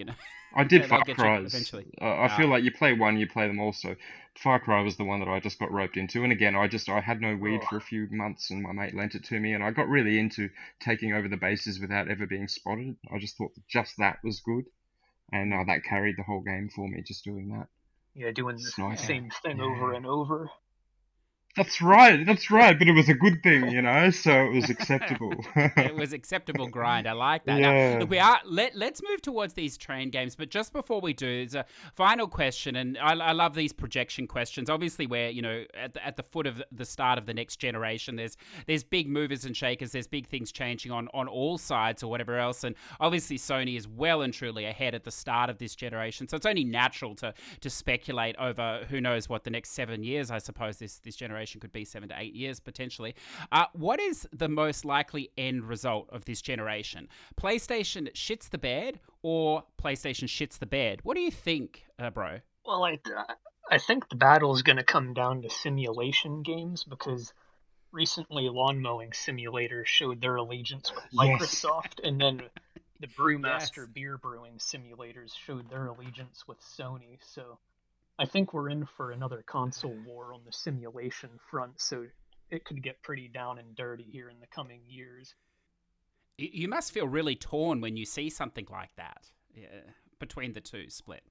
I did Far They'll get you Cry's. eventually. I feel Ah, like you play one, you play them all. So Far Cry was the one that I just got roped into. And again, I had no weed Oh, for a few months, and my mate lent it to me, and I got really into taking over the bases without ever being spotted. I just thought that just that was good, and mm, that carried the whole game for me. Just doing that, yeah, doing the sniping. yeah. same thing over Yeah. and over. That's right, but it was a good thing, so it was acceptable. It was acceptable grind. I like that. Now, Yeah. look, let's move towards these train games, but just before we do, there's a final question, and I love these projection questions. Obviously, we're at the foot of the start of the next generation. There's big movers and shakers. There's big things changing on all sides or whatever else, and obviously Sony is well and truly ahead at the start of this generation. So it's only natural to speculate over who knows what the next 7 years. I suppose this generation could be 7 to 8 years potentially. What is the most likely end result of this generation? PlayStation shits the bed or PlayStation shits the bed? What do you think, bro? Well, I think the battle is going to come down to simulation games because recently Lawn Mowing Simulator showed their allegiance with Yes. Microsoft, and then the Yes. Brewmaster beer brewing simulators showed their allegiance with Sony. So I think we're in for another console war on the simulation front, so it could get pretty down and dirty here in the coming years. You must feel really torn when you see something like that, yeah, between the two split.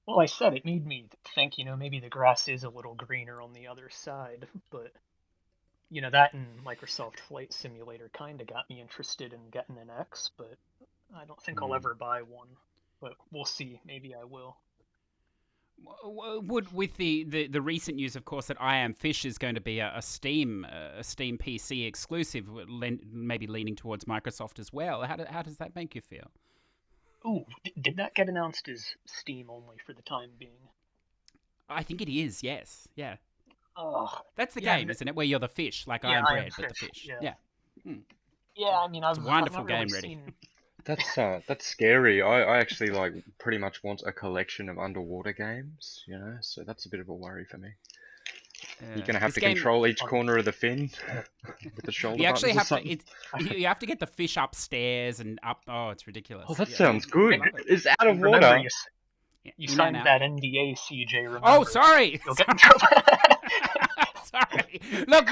Well, I said it made me think, maybe the grass is a little greener on the other side, but that and Microsoft Flight Simulator kind of got me interested in getting an X, but I don't think I'll Mm. ever buy one. But we'll see. Maybe I will. Would with the recent news, of course, that I Am Fish is going to be a Steam PC exclusive, maybe leaning towards Microsoft as well. How does that make you feel? Ooh, did that get announced as Steam only for the time being? I think it is. Yes. Yeah. Oh, That's the yeah, game, isn't it? Where you're the fish, like I yeah, am I am bread, but the fish. fish. Yeah, Yeah. Hmm. yeah. I mean, It's a I've wonderful not really game, ready. seen. That's scary. I actually like pretty much want a collection of underwater games, so that's a bit of a worry for me. You're gonna have This to game, control each On, corner of the fin with the shoulder you actually buttons or have to. something. You have to get the fish upstairs and up. Oh, it's Oh, ridiculous. that Yeah, sounds I good. love it. It's out of remember, water. you Yeah. you In and signed out. that NDA, CJ. Oh, Remember, sorry. you'll get in Sorry. trouble. Sorry. Look.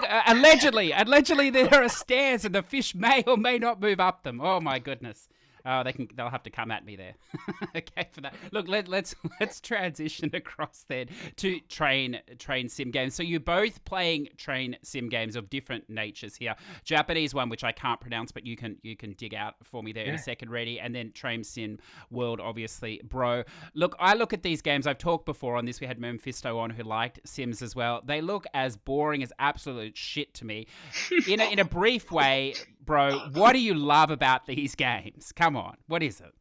Allegedly, there are stairs, and the fish may or may not move up them. Oh my goodness. Oh, they'll have to come at me there. Okay, for that. Look, let's transition across then to train sim games. So you're both playing train sim games of different natures here. Japanese one, which I can't pronounce, but you can dig out for me there in a Yeah. second, ready. And then Train Sim World, obviously, bro. Look, I look at these games. I've talked before on this. We had Memphisto on who liked Sims as well. They look as boring as absolute shit to me. In a brief way, bro, what do you love about these games? Come on, what is it?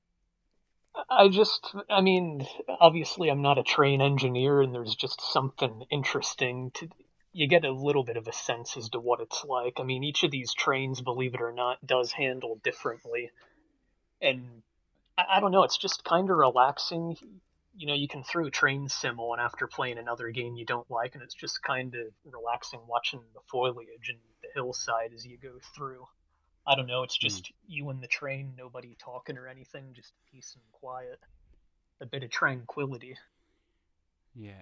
I mean, obviously, I'm not a train engineer, and there's just something interesting to. You get a little bit of a sense as to what it's like. I mean, each of these trains, believe it or not, does handle differently, and I don't know. It's just kind of relaxing. You can throw train sim on after playing another game you don't like, and it's just kind of relaxing watching the foliage and the hillside as you go through. I don't know. It's Hmm. just you and the train, nobody talking or anything, just peace and quiet, a bit of tranquility. Yeah.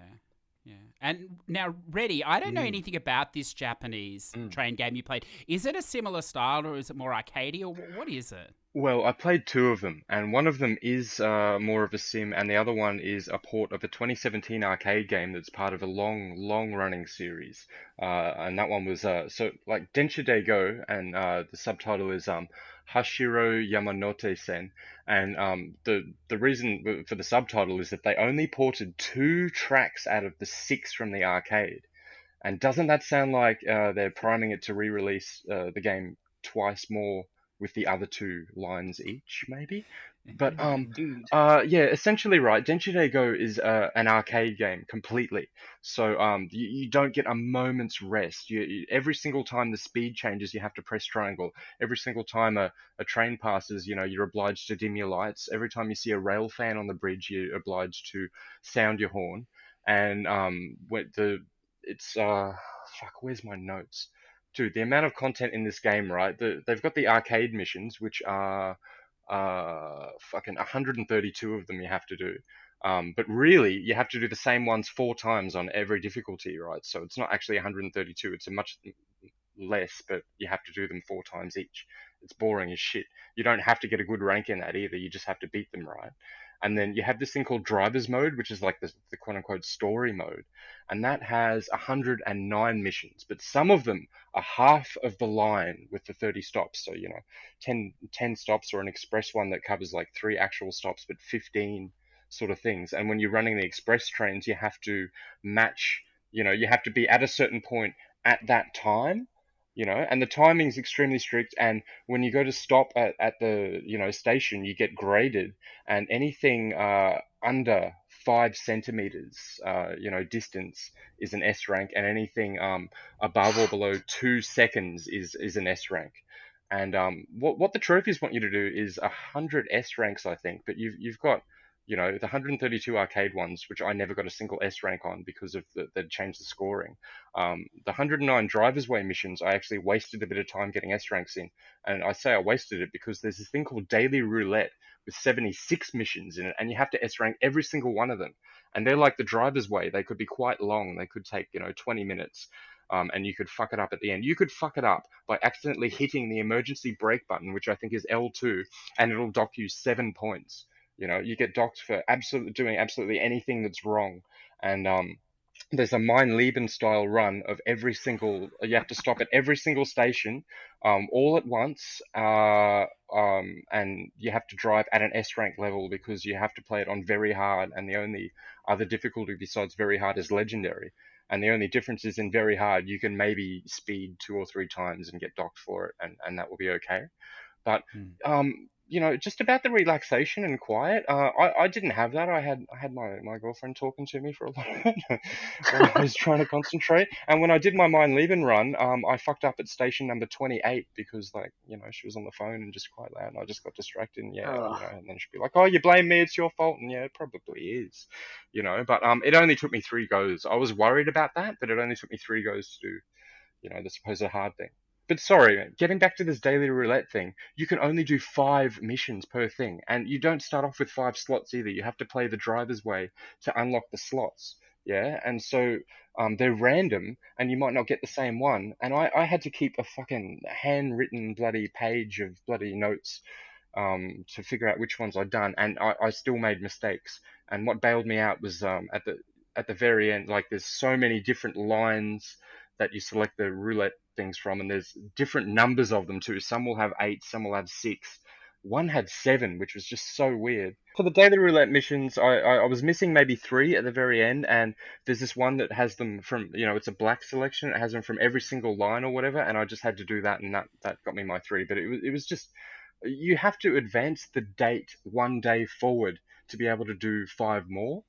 Yeah. And now, Reddy, I don't know Mm, anything about this Japanese mm. train game you played. Is it a similar style or is it more arcadey or what is it? Well, I played two of them, and one of them is more of a sim, and the other one is a port of a 2017 arcade game that's part of a long running series. And that one was so like Densha Go, and the subtitle is Hashiro Yamanote Sen. And the reason for the subtitle is that they only ported two tracks out of the six from the arcade. And doesn't that sound like they're priming it to re-release the game twice more with the other two lines each, maybe? But Indeed. yeah, essentially right. Denshi Go is an arcade game completely. So you don't get a moment's rest. Every single time the speed changes, you have to press triangle. Every single time a train passes, you're obliged to dim your lights. Every time you see a rail fan on the bridge, you're obliged to sound your horn. And when it's fuck, where's my notes? Dude, the amount of content in this game, right? They've got the arcade missions, which are fucking 132 of them you have to do. But really, you have to do the same ones four times on every difficulty, right? So it's not actually 132, it's a much less, but you have to do them four times each. It's boring as shit. You don't have to get a good rank in that either, you just have to beat them, right? And then you have this thing called driver's mode, which is like the quote unquote story mode. And that has 109 missions, but some of them are half of the line with the 30 stops. So, 10 stops, or an express one that covers like three actual stops, but 15 sort of things. And when you're running the express trains, you have to match, you have to be at a certain point at that time. And the timing is extremely strict. And when you go to stop at the station, you get graded, and anything under 5 centimeters distance is an S rank, and anything above or below 2 seconds is an S rank. And what the trophies want you to do is 100 S ranks, I think, but you've got the 132 arcade ones, which I never got a single S rank on because of they'd changed the scoring. The 109 driver's way missions, I actually wasted a bit of time getting S ranks in, and I say I wasted it because there's this thing called daily roulette with 76 missions in it, and you have to S rank every single one of them. And they're like the driver's way; they could be quite long. They could take 20 minutes. And you could fuck it up at the end. You could fuck it up by accidentally hitting the emergency brake button, which I think is L2, and it'll dock you 7 points. You get docked for doing absolutely anything that's wrong. And there's a Mein Leben style run of every single. You have to stop at every single station, all at once, and you have to drive at an S rank level because you have to play it on very hard, and the only other difficulty besides very hard is legendary. And the only difference is in very hard, you can maybe speed two or three times and get docked for it, and that will be okay. But Hmm. um, just about the relaxation and quiet. I didn't have that. I had my girlfriend talking to me for a lot of it when I was trying to concentrate. And when I did my Mind Leben run, I fucked up at station number 28 because, like, she was on the phone and just quite loud, and I just got distracted. And and then she'd be like, "Oh, you blame me? It's your fault." And yeah, it probably is, But it only took me 3 goes. I was worried about that, but it only took me 3 goes to do, the supposed hard thing. But sorry, getting back to this daily roulette thing, you can only do 5 missions per thing, and you don't start off with 5 slots either. You have to play the driver's way to unlock the slots. Yeah, and so they're random, and you might not get the same one. And I had to keep a fucking handwritten bloody page of bloody notes to figure out which ones I'd done, and I still made mistakes. And what bailed me out was at the very end, like there's so many different lines that you select the roulette things from, and there's different numbers of them too. Some will have 8, some will have 6. One had 7, which was just so weird. For the daily roulette missions, I was missing maybe 3 at the very end, and there's this one that has them from, it's a black selection. It has them from every single line or whatever, and I just had to do that, and that got me my 3. But it was just, you have to advance the date one day forward to be able to do 5 more.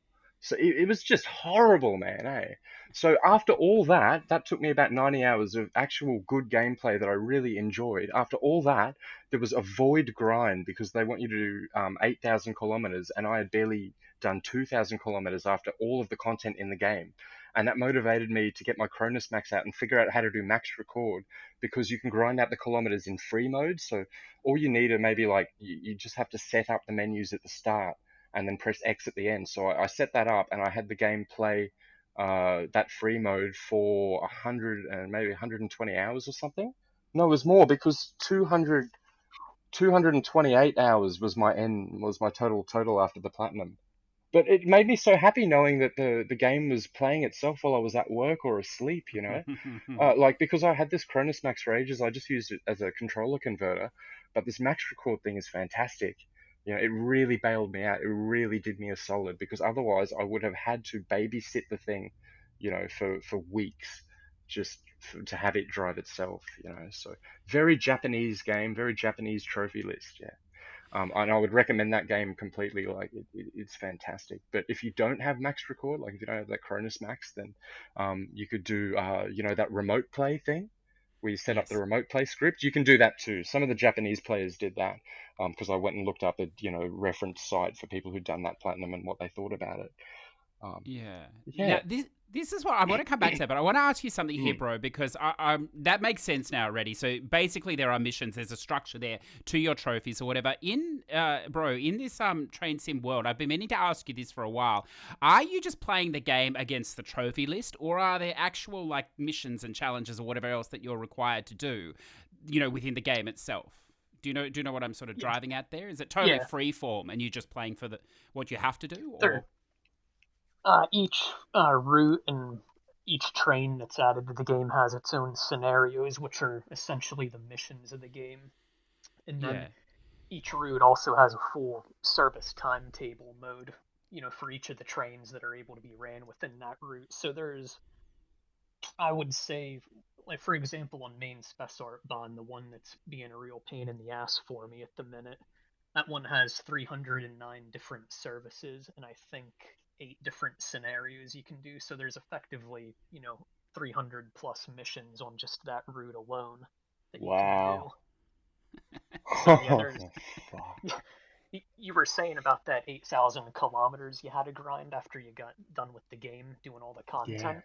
So it was just horrible, man, eh? So after all that, that took me about 90 hours of actual good gameplay that I really enjoyed. After all that, there was a void grind because they want you to do 8,000 kilometers, and I had barely done 2,000 kilometers after all of the content in the game. And that motivated me to get my Cronus Max out and figure out how to do max record, because you can grind out the kilometers in free mode. So all you need are maybe like, you just have to set up the menus at the start and then press X at the end. So I set that up, and I had the game play that free mode for 100 and maybe 120 hours or something. No, it was more, because 228 hours was my total after the platinum. But it made me so happy knowing that the game was playing itself while I was at work or asleep. Like, because I had this Cronus Max for ages, I just used it as a controller converter. But this max record thing is fantastic. It really bailed me out. It really did me a solid, because otherwise I would have had to babysit the thing, for weeks, just to have it drive itself. So very Japanese game, very Japanese trophy list, yeah. And I would recommend that game completely. Like, it's fantastic. But if you don't have max record, like if you don't have that Cronus Max, then you could do that remote play thing where you set up the Yes. remote play script. You can do that too. Some of the Japanese players did that, because I went and looked up a reference site for people who'd done that platinum and what they thought about it. Yeah. Yeah. Now this is what I want to come back to that, but I want to ask you something here, Mm. bro, because that makes sense now already. So basically, there are missions. There's a structure there to your trophies or whatever. In bro, in this train sim world, I've been meaning to ask you this for a while. Are you just playing the game against the trophy list, or are there actual like missions and challenges or whatever else that you're required to do, within the game itself? Do you know what I'm sort of driving at there? Is it totally Yeah. free form and you're just playing for what you have to do, There, or? each route and each train that's added to the game has its own scenarios, which are essentially the missions of the game. And then Yeah. each route also has a full service timetable mode, for each of the trains that are able to be ran within that route. So there's, I would say, like for example, on main Spec Art Bond, the one that's being a real pain in the ass for me at the minute, that one has 309 different services, and I think 8 different scenarios you can do. So there's effectively, 300 plus missions on just that route alone that you can do. Wow. So yeah, there's. Fuck. You were saying about that 8,000 kilometers you had to grind after you got done with the game, doing all the Yeah. content.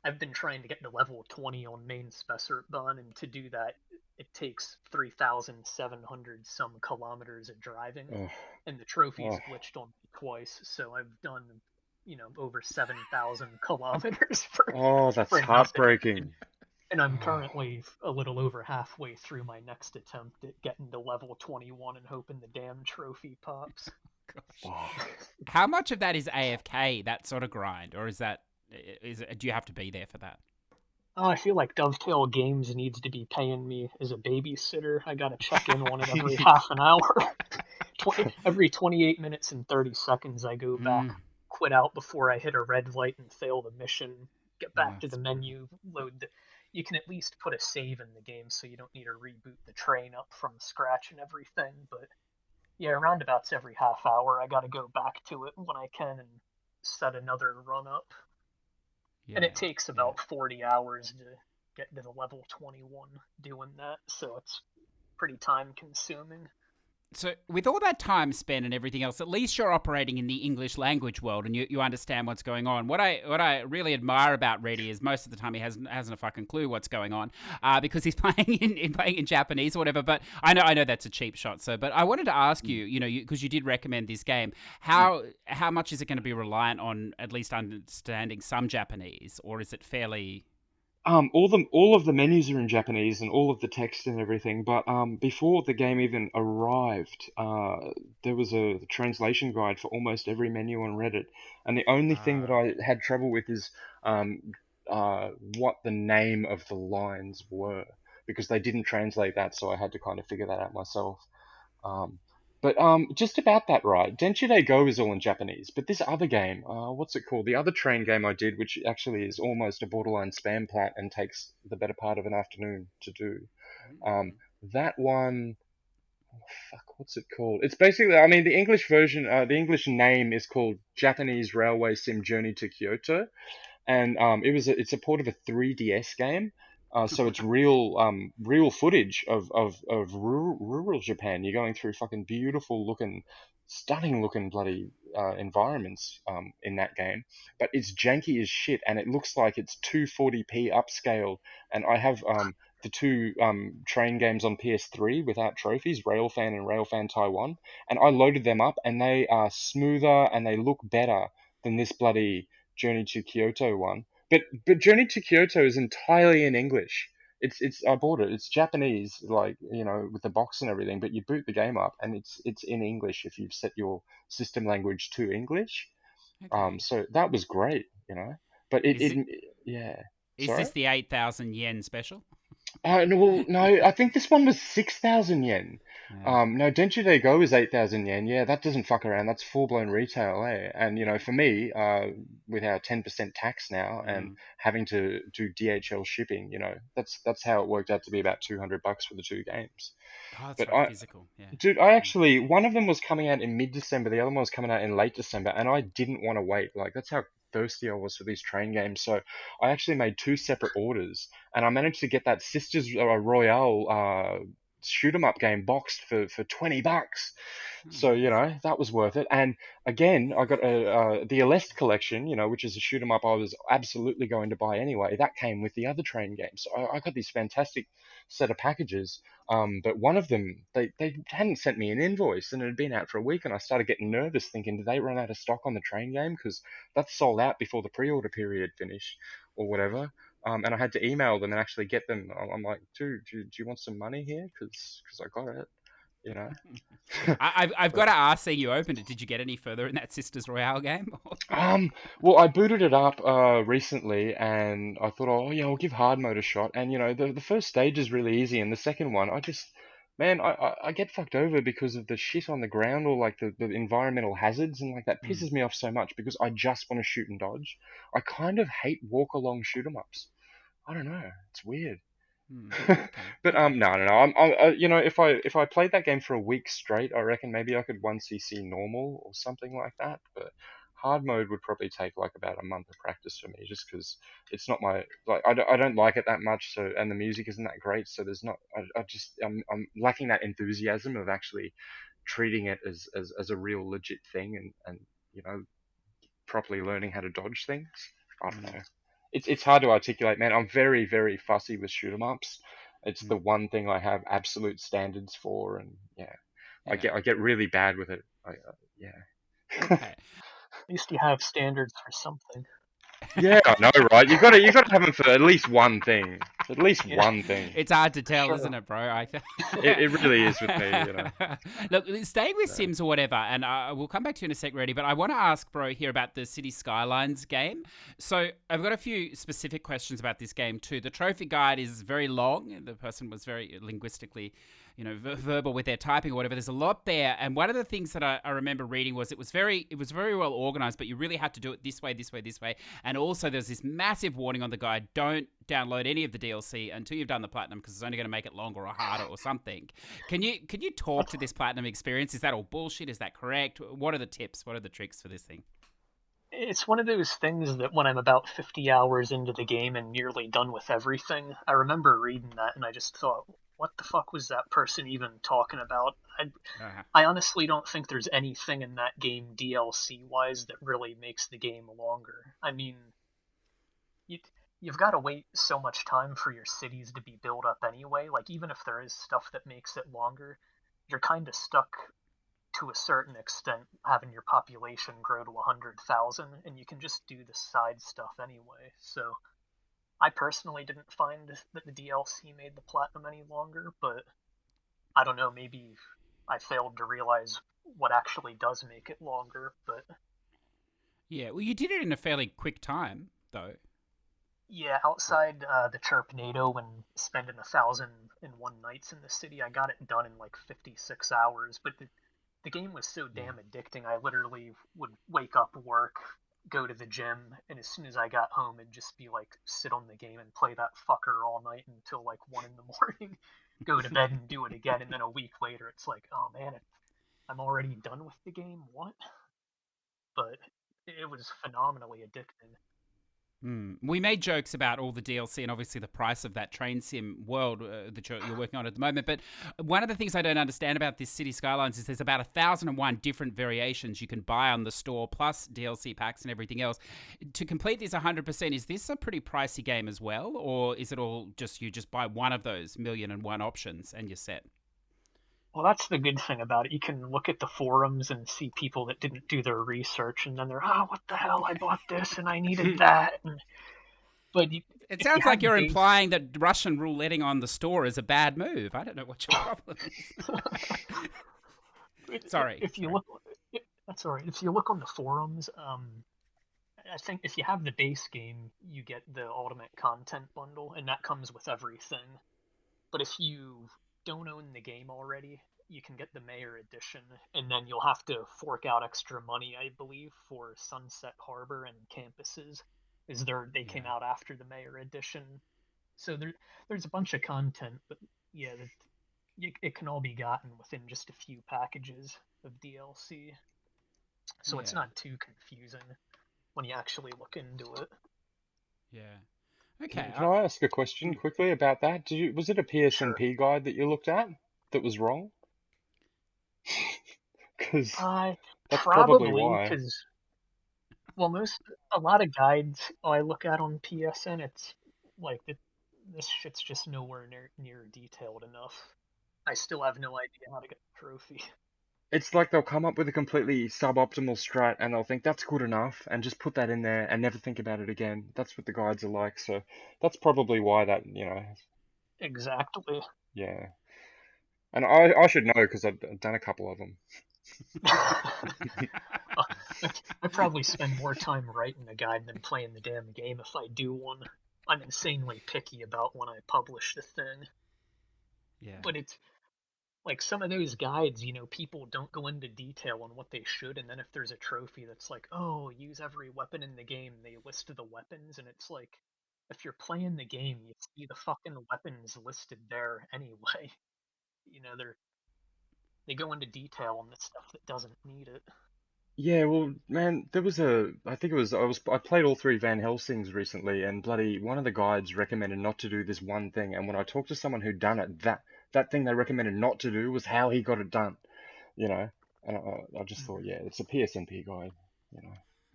I've been trying to get to level 20 on main Spessartbahn, and to do that, it takes 3,700 some kilometers of driving, Ugh. and the trophy's Oh. glitched on me twice, so I've done, over 7,000 kilometers for Oh, that's nothing. heartbreaking. And I'm currently a little over halfway through my next attempt at getting to level 21 and hoping the damn trophy pops. Fuck. How much of that is AFK, that sort of grind, or do you have to be there for that? Oh, I feel like Dovetail Games needs to be paying me as a babysitter. I gotta check in on it every half an hour. Every 28 minutes and 30 seconds, I go back, Mm, quit out before I hit a red light and fail the mission, get back to the that's brutal. menu, load the. you can at least put a save in the game, so you don't need to reboot the train up from scratch and everything. But yeah, roundabouts every half hour, I gotta go back to it when I can and set another run up. And Yeah, it takes yeah. about 40 hours to get to the level 21 doing that, so it's pretty time consuming. So, with all that time spent and everything else, at least you're operating in the English language world and you understand what's going on. What I really admire about Reddy is most of the time he hasn't a fucking clue what's going on, because he's playing in Japanese or whatever. But I know that's a cheap shot. So, but I wanted to ask you, because you did recommend this game, how much is it going to be reliant on at least understanding some Japanese, or is it fairly? All of the menus are in Japanese and all of the text and everything. But before the game even arrived, there was a translation guide for almost every menu on Reddit, and the only thing that I had trouble with is um, what the name of the lines were, because they didn't translate that, so I had to kind of figure that out myself. Um, but just about that, right? Denchide Go is all in Japanese, but this other game, what's it called? The other train game I did, which actually is almost a borderline spam plat and takes the better part of an afternoon to do. Um, that one, oh, fuck, what's it called? It's basically, I mean, the English version, the English name is called Japanese Railway Sim Journey to Kyoto, and it's a port of a 3DS game. So it's real footage of rural Japan. You're going through fucking beautiful looking, stunning looking bloody environments in that game, but it's janky as shit, and it looks like it's 240p upscaled. And I have the two train games on PS3 without trophies, Railfan and Railfan Taiwan, and I loaded them up, and they are smoother and they look better than this bloody Journey to Kyoto one. But Journey to Kyoto is entirely in English. It's I bought it. It's Japanese, like with the box and everything. But you boot the game up, and it's in English if you've set your system language to English. Okay. So that was great. But Is it? yeah. Is Sorry. this the 8,000 yen special? No, well, no, I think this one was 6,000 yen. Yeah. No, Denshu Day Go is 8,000 yen. Yeah, that doesn't fuck around. That's full blown retail, eh? And for me, with our 10% tax now and Mm. having to do DHL shipping, that's how it worked out to be about $200 for the two games. Oh, that's But right, physical. Yeah. dude, I actually, one of them was coming out in mid-December, the other one was coming out in late December, and I didn't want to wait. Like, that's how thirsty I was for these train games. So I actually made two separate orders, and I managed to get that Sisters Royale shoot 'em up game boxed for $20. Oh, So nice. that was worth it. And again, I got the Aleste collection, which is a shoot 'em up I was absolutely going to buy anyway. That came with the other train games. So I got these fantastic set of packages. But one of them, they hadn't sent me an invoice, and it had been out for a week, and I started getting nervous, thinking, did they run out of stock on the train game? Because that's sold out before the pre-order period finished, or whatever. And I had to email them and actually get them. I'm like, dude, do you want some money here? Because I got it, you know. I've But got to ask, seeing you opened it, did you get any further in that Sisters Royale game? well, I booted it up recently, and I thought, oh yeah, I'll give hard mode a shot. And the first stage is really easy, and the second one, man, I get fucked over because of the shit on the ground, or like the environmental hazards, and like that Mm, pisses me off so much because I just want to shoot and dodge. I kind of hate walk along shoot 'em ups. I don't know, it's weird. mm. Okay, But okay. no, no, no. If I played that game for a week straight, I reckon maybe I could 1cc normal or something like that. But hard mode would probably take like about a month of practice for me, just because it's not my like I don't like it that much. So, and the music isn't that great, so there's not. I'm lacking that enthusiasm of actually treating it as a real legit thing, and you know properly learning how to dodge things. I don't Mm, know. It's hard to articulate, man. I'm very, very fussy with shoot 'em ups. It's the mm. one thing I have absolute standards for, and yeah, I Yeah. get really bad with it. Yeah. Okay. At least you have standards for something. Yeah, I know, right? You gotta have them for at least one thing. At least Yeah, one thing. It's hard to tell, sure. isn't it, bro? It really is with me. Look, staying with So. Sims or whatever, and we'll come back to you in a sec, Reddy, but I want to ask, bro, here about the City Skylines game. So I've got a few specific questions about this game, too. The trophy guide is very long. The person was very linguistically verbal with their typing or whatever. There's a lot there, and one of the things that I remember reading was it was very well organized, but you really had to do it this way, this way, this way. And also there's this massive warning on the guide: don't download any of the DLC until you've done the platinum, because it's only going to make it longer or harder or something. Can you talk to this platinum experience? Is that all bullshit? Is that correct? What are the tips? What are the tricks for this thing? It's one of those things that when I'm about 50 hours into the game and nearly done with everything, I remember reading that and I just thought, what the fuck was that person even talking about? I honestly don't think there's anything in that game DLC-wise that really makes the game longer. I mean, you've got to wait so much time for your cities to be built up anyway. Like, even if there is stuff that makes it longer, you're kind of stuck to a certain extent having your population grow to 100,000, and you can just do the side stuff anyway. So I personally didn't find that the DLC made the platinum any longer, but I don't know, maybe I failed to realize what actually does make it longer. But yeah, well, you did it in a fairly quick time, though. Yeah, outside the Chirpnado and spending 1,001 nights in the city, I got it done in like 56 hours. But the game was so damn addicting. I literally would wake up, work, go to the gym, and as soon as I got home, it'd just be like sit on the game and play that fucker all night until like 1 in the morning, go to bed and do it again, and then a week later, it's like, oh man, I'm already done with the game. What? But it was phenomenally addicting. We made jokes about all the DLC and obviously the price of that train sim world that you're working on at the moment. But one of the things I don't understand about this City Skylines is there's about 1,001 different variations you can buy on the store, plus DLC packs and everything else. To complete this 100%, is this a pretty pricey game as well? Or is it all just you just buy one of those 1,000,001 options and you're set? Well, that's the good thing about it. You can look at the forums and see people that didn't do their research, and then they're, oh, what the hell? I bought this and I needed that. But it sounds like you're implying that Russian rouletting on the store is a bad move. I don't know what your problem is. Sorry. That's all right. If you look on the forums, I think if you have the base game, you get the ultimate content bundle, and that comes with everything. But if you don't own the game already, you can get the Mayor Edition, and then you'll have to fork out extra money, I believe, for Sunset Harbor and Campuses, is they came out after the Mayor Edition. So there's a bunch of content, but yeah, it can all be gotten within just a few packages of DLC. So it's not too confusing when you actually look into it. Yeah. Okay. Can I ask a question quickly about that? Was it a PSNP guide that you looked at that was wrong? Because that's probably why. Well, a lot of guides I look at on PSN, it's like this shit's just nowhere near detailed enough. I still have no idea how to get the trophy. It's like they'll come up with a completely suboptimal strat and they'll think that's good enough and just put that in there and never think about it again. That's what the guides are like, so that's probably why that, Exactly. Yeah. And I should know because I've done a couple of them. I probably spend more time writing a guide than playing the damn game if I do one. I'm insanely picky about when I publish the thing. Yeah. But it's like some of those guides, people don't go into detail on what they should, and then if there's a trophy that's like, oh, use every weapon in the game, they list the weapons, and it's like, if you're playing the game, you see the fucking weapons listed there anyway. They go into detail on the stuff that doesn't need it. Yeah, well, man, I played all 3 Van Helsings recently, and bloody one of the guides recommended not to do this one thing, and when I talked to someone who'd done it, that thing they recommended not to do was how he got it done, and I just thought, yeah, it's a PSNP guide,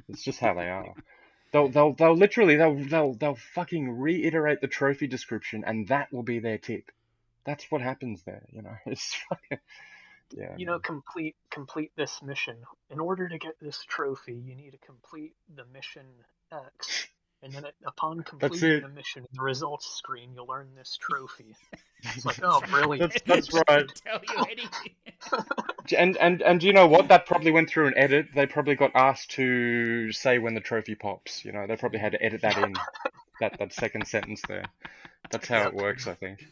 it's just how they are. They'll literally they'll fucking reiterate the trophy description, and that will be their tip. That's what happens there, it's fucking. Yeah. Complete this mission. In order to get this trophy, you need to complete the mission X. And then upon completing the mission, in the results screen, you'll earn this trophy. It's like, oh, brilliant. That's right. Tell you And anything. and you know what? That probably went through an edit. They probably got asked to say when the trophy pops. They probably had to edit that in. That second sentence there. That's how it works, I think.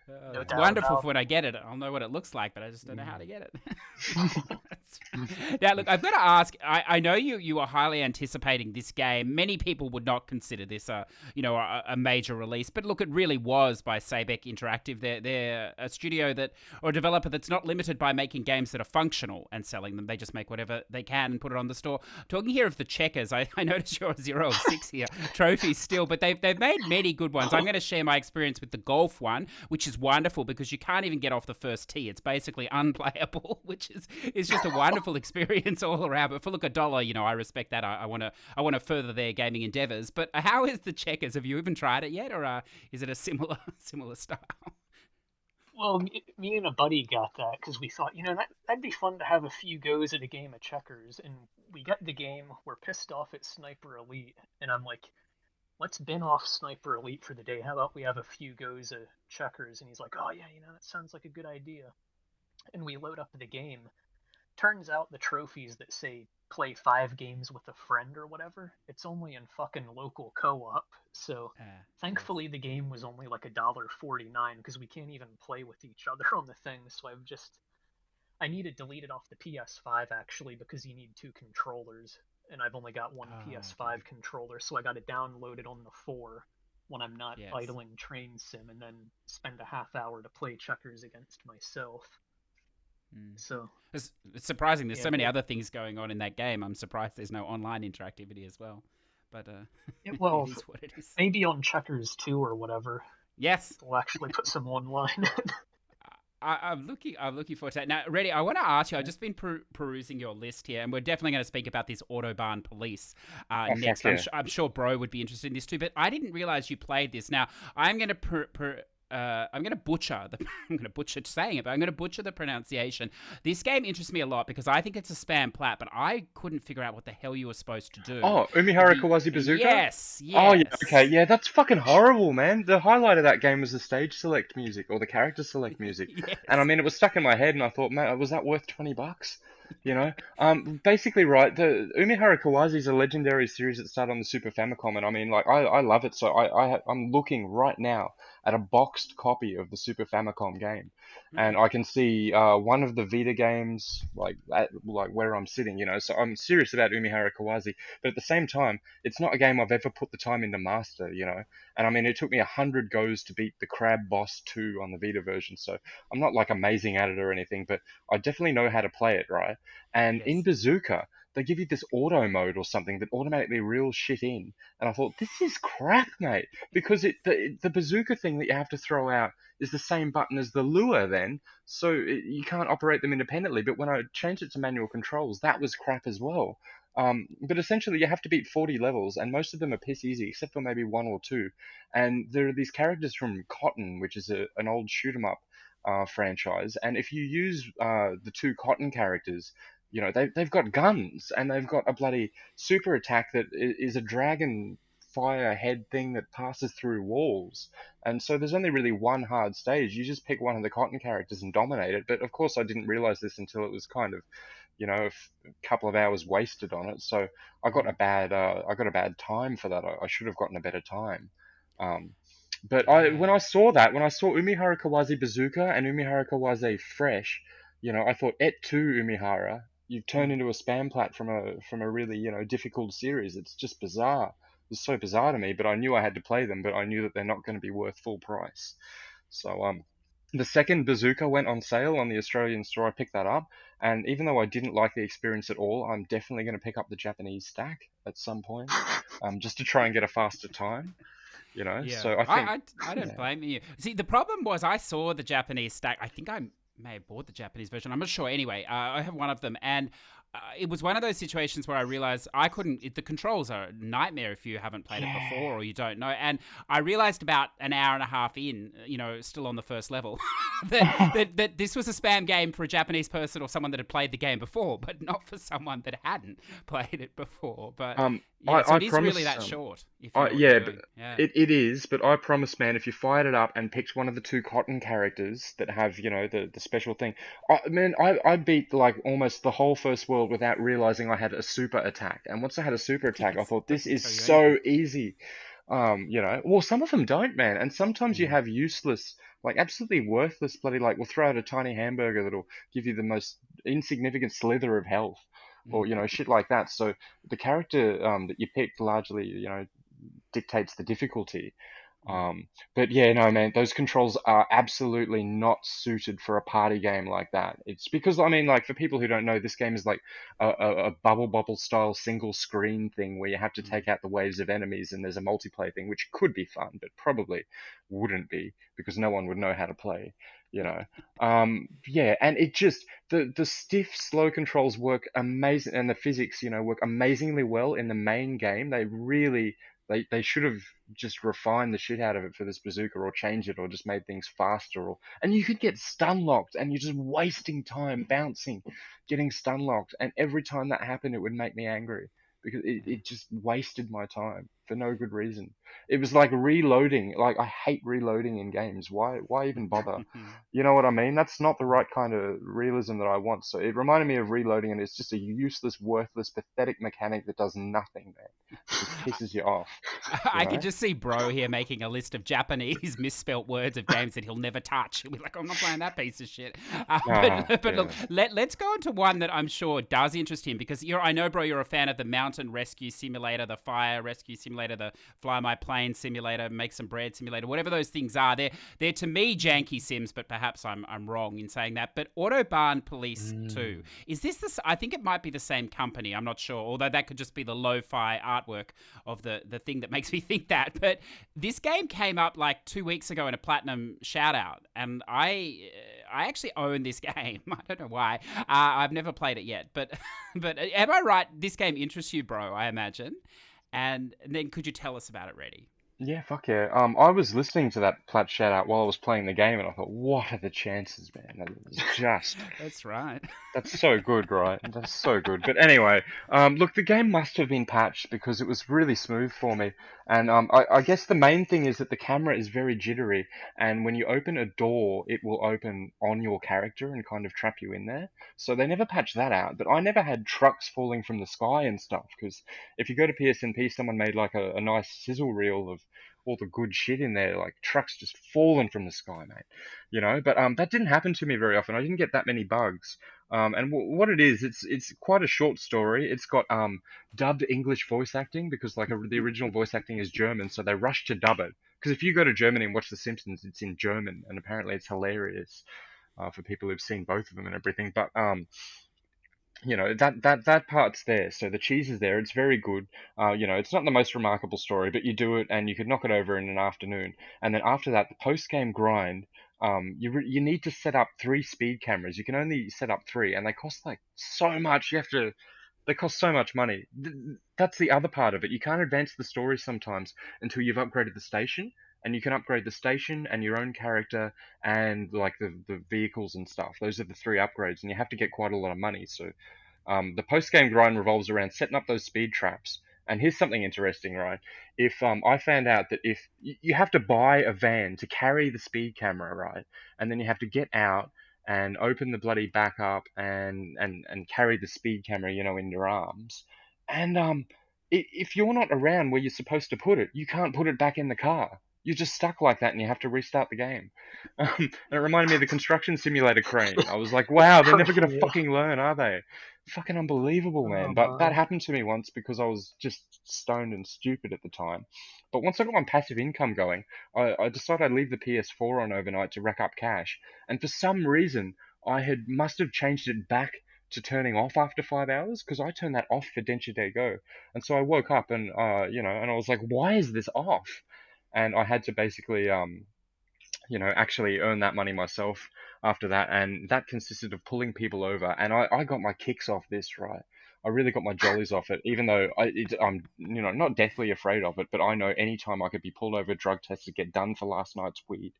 No It's doubt wonderful about for when I get it. I'll know what it looks like, but I just don't know how to get it. Now, look, I've got to ask. I know you are highly anticipating this game. Many people would not consider this a major release, but look, it really was by Sabec Interactive. They're a studio or a developer that's not limited by making games that are functional and selling them. They just make whatever they can and put it on the store. Talking here of the checkers, I noticed you're 0 of 6 here trophies still, but they've made many good ones. I'm going to share my experience with the golf one, which is wonderful because you can't even get off the first tee. It's basically unplayable, which is just a wonderful experience all around. But for look $1, I respect that. I want to further their gaming endeavors. But how is the checkers? Have you even tried it yet, or is it a similar style? Well, me and a buddy got that because we thought, that'd be fun to have a few goes at a game of checkers. And we got the game, we're pissed off at Sniper Elite, and I'm like, let's bin off Sniper Elite for the day. How about we have a few goes of checkers? And he's like, oh yeah, that sounds like a good idea. And we load up the game. Turns out the trophies that say play 5 games with a friend or whatever, it's only in fucking local co-op. So thankfully the game was only like $1.49 because we can't even play with each other on the thing. So I need to delete it off the PS5 actually because you need 2 controllers, and I've only got one PS5 controller, so I got to download it on the 4 when I'm not idling Train Sim, and then spend a half hour to play checkers against myself. So it's surprising. There's so many other things going on in that game. I'm surprised there's no online interactivity as well. But well, it is what it is. Maybe on Checkers 2 or whatever. Yes, we'll actually put some online. I'm looking forward to that. Now, Reddy, I want to ask you. I've just been perusing your list here, and we're definitely going to speak about this Autobahn Police next. I'm sure Bro would be interested in this too, but I didn't realize you played this. Now, I'm going to I'm going to butcher the pronunciation. This game interests me a lot because I think it's a spam plat, but I couldn't figure out what the hell you were supposed to do. Oh, Umihara Kawazi Bazooka? Yes. Oh, yeah, okay, yeah, that's fucking horrible, man. The highlight of that game was the stage select music, or the character select music. Yes. And I mean, it was stuck in my head, and I thought, man, was that worth $20? Basically, right, the Umihara Kawazi is a legendary series that started on the Super Famicom, and I mean, like, I love it, so I'm looking right now at a boxed copy of the Super Famicom game, and I can see one of the Vita games, like where I'm sitting, so I'm serious about Umihara Kawazi, but at the same time, it's not a game I've ever put the time in to master, and I mean, it took me 100 goes to beat the Crab Boss 2 on the Vita version, so I'm not, like, amazing at it or anything, but I definitely know how to play it, right? And in Bazooka, they give you this auto mode or something that automatically reels shit in. And I thought, this is crap, mate. Because the bazooka thing that you have to throw out is the same button as the lure then. So you can't operate them independently. But when I changed it to manual controls, that was crap as well. But essentially, you have to beat 40 levels, and most of them are piss easy, except for maybe 1 or 2. And there are these characters from Cotton, which is an old shoot-'em-up franchise. And if you use the 2 Cotton characters, they've got guns, and they've got a bloody super attack that is a dragon fire head thing that passes through walls. And so there's only really one hard stage. You just pick one of the Cotton characters and dominate it. But of course, I didn't realize this until it was kind of, a couple of hours wasted on it. So I got a bad time for that. I should have gotten a better time. But when I saw Umihara Kawazi Bazooka and Umihara Kawazi Fresh, I thought, Et tu Umihara, you've turned into a spam plat from a really, difficult series. It's just bizarre. It's so bizarre to me, but I knew I had to play them, but I knew that they're not going to be worth full price. So, the second Bazooka went on sale on the Australian store. I picked that up, and even though I didn't like the experience at all, I'm definitely going to pick up the Japanese stack at some point, just to try and get a faster time. So I think I don't blame you. See, the problem was I saw the Japanese stack. I think I may have bought the Japanese version. I'm not sure. Anyway, I have one of them, and it was one of those situations where I realized I couldn't. The controls are a nightmare if you haven't played it before or you don't know. And I realized about an hour and a half in, still on the first level, that this was a spam game for a Japanese person or someone that had played the game before, but not for someone that hadn't played it before. But so it is really that short. If it is. But I promise, man, if you fired it up and picked one of the 2 Cotton characters that have, the special thing, I beat like almost the whole first world without realizing I had a super attack. And once I had a super attack, I thought, this is so easy. Well, some of them don't, man. And sometimes you Mm, have useless, like absolutely worthless bloody, like, we'll throw out a tiny hamburger that'll give you the most insignificant slither of health, or, mm, shit like that. So the character that you picked largely, dictates the difficulty. mm, But yeah, no, man, those controls are absolutely not suited for a party game like that. It's because, I mean, like, for people who don't know, this game is like a bubble bobble style single screen thing where you have to mm. take out the waves of enemies, and there's a multiplayer thing, which could be fun, but probably wouldn't be because no one would know how to play, you know. Yeah, and it just, the stiff, slow controls work amazing, and the physics, work amazingly well in the main game. They really, they should have just refined the shit out of it for this bazooka, or change it, or just made things faster, or and you could get stun locked, and you're just wasting time bouncing, getting stun locked, and every time that happened, it would make me angry because it just wasted my time for no good reason. It was like reloading. Like, I hate reloading in games. Why even bother? You know what I mean? That's not the right kind of realism that I want. So it reminded me of reloading, and it's just a useless, worthless, pathetic mechanic that does nothing, man. It just pisses you off, you I could know? just see Bro here making a list of Japanese misspelt words of games that he'll never touch. He'll be like, I'm not playing that piece of shit. Ah, But look, yeah. let's go into one that I'm sure does interest him because I know, Bro, you're a fan of the mountain rescue simulator, the fire rescue simulator, the fly my plane simulator, make some bread simulator, whatever those things are. They're to me janky sims, but perhaps I'm wrong in saying that. But Autobahn Police 2, Mm. is this I think it might be the same company. I'm not sure, although that could just be the lo-fi artwork of the thing that makes me think that. But this game came up like 2 weeks ago in a platinum shout out, and I actually own this game. I don't know why. I've never played it yet, but but am I right? This game interests you, Bro, I imagine. And then could you tell us about it, Ready? Yeah, fuck yeah. I was listening to that Plat shout out while I was playing the game, and I thought, what are the chances, man? That is just That's right. That's so good, right? That's so good. But anyway, look, the game must have been patched because it was really smooth for me. And I guess the main thing is that the camera is very jittery, and when you open a door, it will open on your character and kind of trap you in there. So they never patched that out. But I never had trucks falling from the sky and stuff, because if you go to PSNP, someone made like a nice sizzle reel of all the good shit in there, like trucks just falling from the sky, mate. But that didn't happen to me very often. I didn't get that many bugs. And what it is, it's quite a short story. It's got dubbed English voice acting because, like, the original voice acting is German, so they rushed to dub it. Because if you go to Germany and watch The Simpsons, it's in German, and apparently it's hilarious for people who've seen both of them and everything. But that part's there, so the cheese is there. It's very good. It's not the most remarkable story, but you do it, and you could knock it over in an afternoon. And then after that, the post game grind. You need to set up 3 speed cameras. You can only set up 3, and they cost like so much. They cost so much money. That's the other part of it. You can't advance the story sometimes until you've upgraded the station, and you can upgrade the station and your own character and like the vehicles and stuff. Those are the 3 upgrades, and you have to get quite a lot of money. So the post game grind revolves around setting up those speed traps. And here's something interesting, right? If I found out that if you have to buy a van to carry the speed camera, right, and then you have to get out and open the bloody back up and carry the speed camera, in your arms, and if you're not around where you're supposed to put it, you can't put it back in the car. You're just stuck like that, and you have to restart the game. And it reminded me of the construction simulator crane. I was like, wow, they're never gonna Yeah. fucking learn, are they? Fucking unbelievable, Oh man. But that man. happened to me once because I was just stoned and stupid at the time. But once I got my passive income going, I decided I'd leave the PS4 on overnight to rack up cash. And for some reason, must have changed it back to turning off after 5 hours because I turned that off for Densha Day Go. And so I woke up and and I was like, why is this off? And I had to basically actually earn that money myself after that. And that consisted of pulling people over. And I got my kicks off this, right? I really got my jollies off it, even though I'm, not deathly afraid of it, but I know anytime I could be pulled over, drug tested, get done for last night's weed,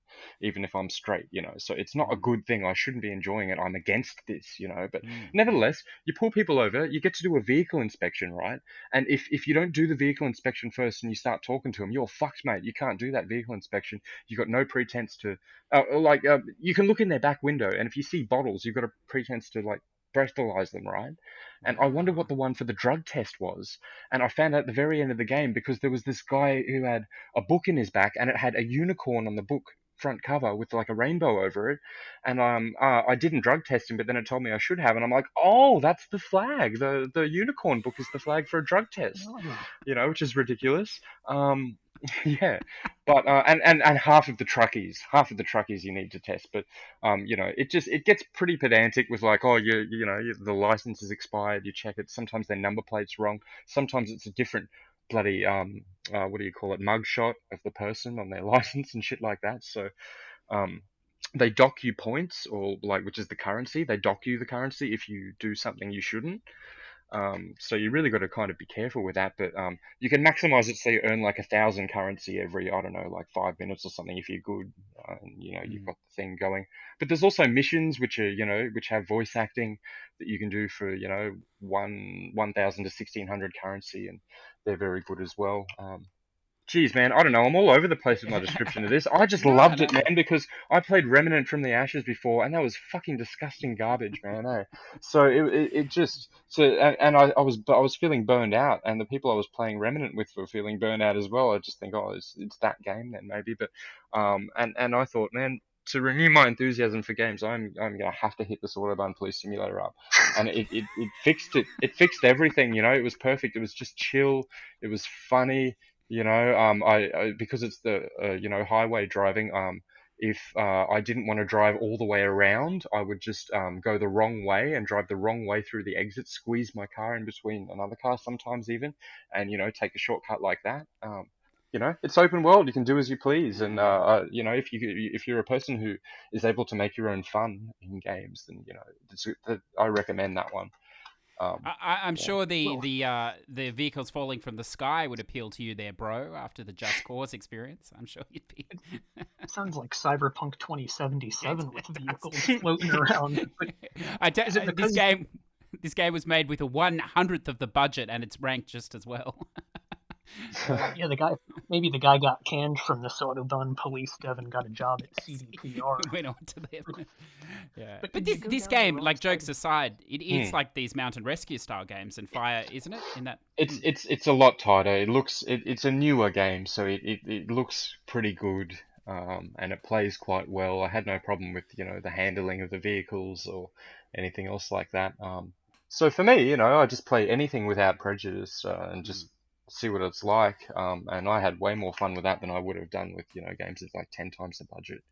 even if I'm straight. So it's not a Mm, good thing. I shouldn't be enjoying it. I'm against this. But mm, mm. nevertheless, you pull people over, you get to do a vehicle inspection, right? And if you don't do the vehicle inspection first and you start talking to them, you're fucked, mate. You can't do that vehicle inspection. You've got no pretense to you can look in their back window, and if you see bottles, you've got a pretense to like breathalyze them, right? And I wondered what the one for the drug test was. And I found out at the very end of the game because there was this guy who had a book in his back and it had a unicorn on the book front cover with like a rainbow over it. And I didn't drug test him, but then it told me I should have. And I'm like, oh, that's the flag. The unicorn book is the flag for a drug test, which is ridiculous. Yeah, but and half of the truckies you need to test, but it gets pretty pedantic with like, oh, the license is expired, you check it. Sometimes their number plate's wrong. Sometimes it's a different bloody what do you call it, mugshot of the person on their license and shit like that. So they dock you points, or like, which is the currency. They dock you the currency if you do something you shouldn't. So you really got to kind of be careful with that, but you can maximize it so you earn like 1,000 currency every, I don't know, like 5 minutes or something if you're good, and you've got the thing going. But there's also missions which are which have voice acting that you can do for 1,000 to 1,600 currency, and they're very good as well. Geez, man, I don't know. I'm all over the place with my description of this. I just loved it, man, because I played Remnant from the Ashes before, and that was fucking disgusting garbage, man. So I was feeling burned out, and the people I was playing Remnant with were feeling burned out as well. I just think, oh, it's that game then maybe, but and I thought, man, to renew my enthusiasm for games, I'm gonna have to hit this Autobahn Police Simulator up, and it fixed it. It fixed everything. It was perfect. It was just chill. It was funny. I because it's the highway driving. If I didn't want to drive all the way around, I would just go the wrong way and drive the wrong way through the exit, squeeze my car in between another car sometimes even, and take a shortcut like that. It's open world. You can do as you please, and if you're a person who is able to make your own fun in games, then I recommend that one. I'm sure the vehicles falling from the sky would appeal to you there, bro, after the Just Cause experience. I'm sure you'd be... It sounds like Cyberpunk 2077 with vehicles floating around. This game was made with a 1/100th of the budget, and it's ranked just as well. Yeah, the guy got canned from this Autobahn Police dev and got a job at CDPR. Went on to them. Yeah, but this game, like, jokes aside, it is like these mountain rescue style games and Fire, isn't it? In that it's a lot tighter. It's a newer game, so it looks pretty good, and it plays quite well. I had no problem with the handling of the vehicles or anything else like that. So for me, I just play anything without prejudice and just see what it's like. And I had way more fun with that than I would have done with games that's like 10 times the budget.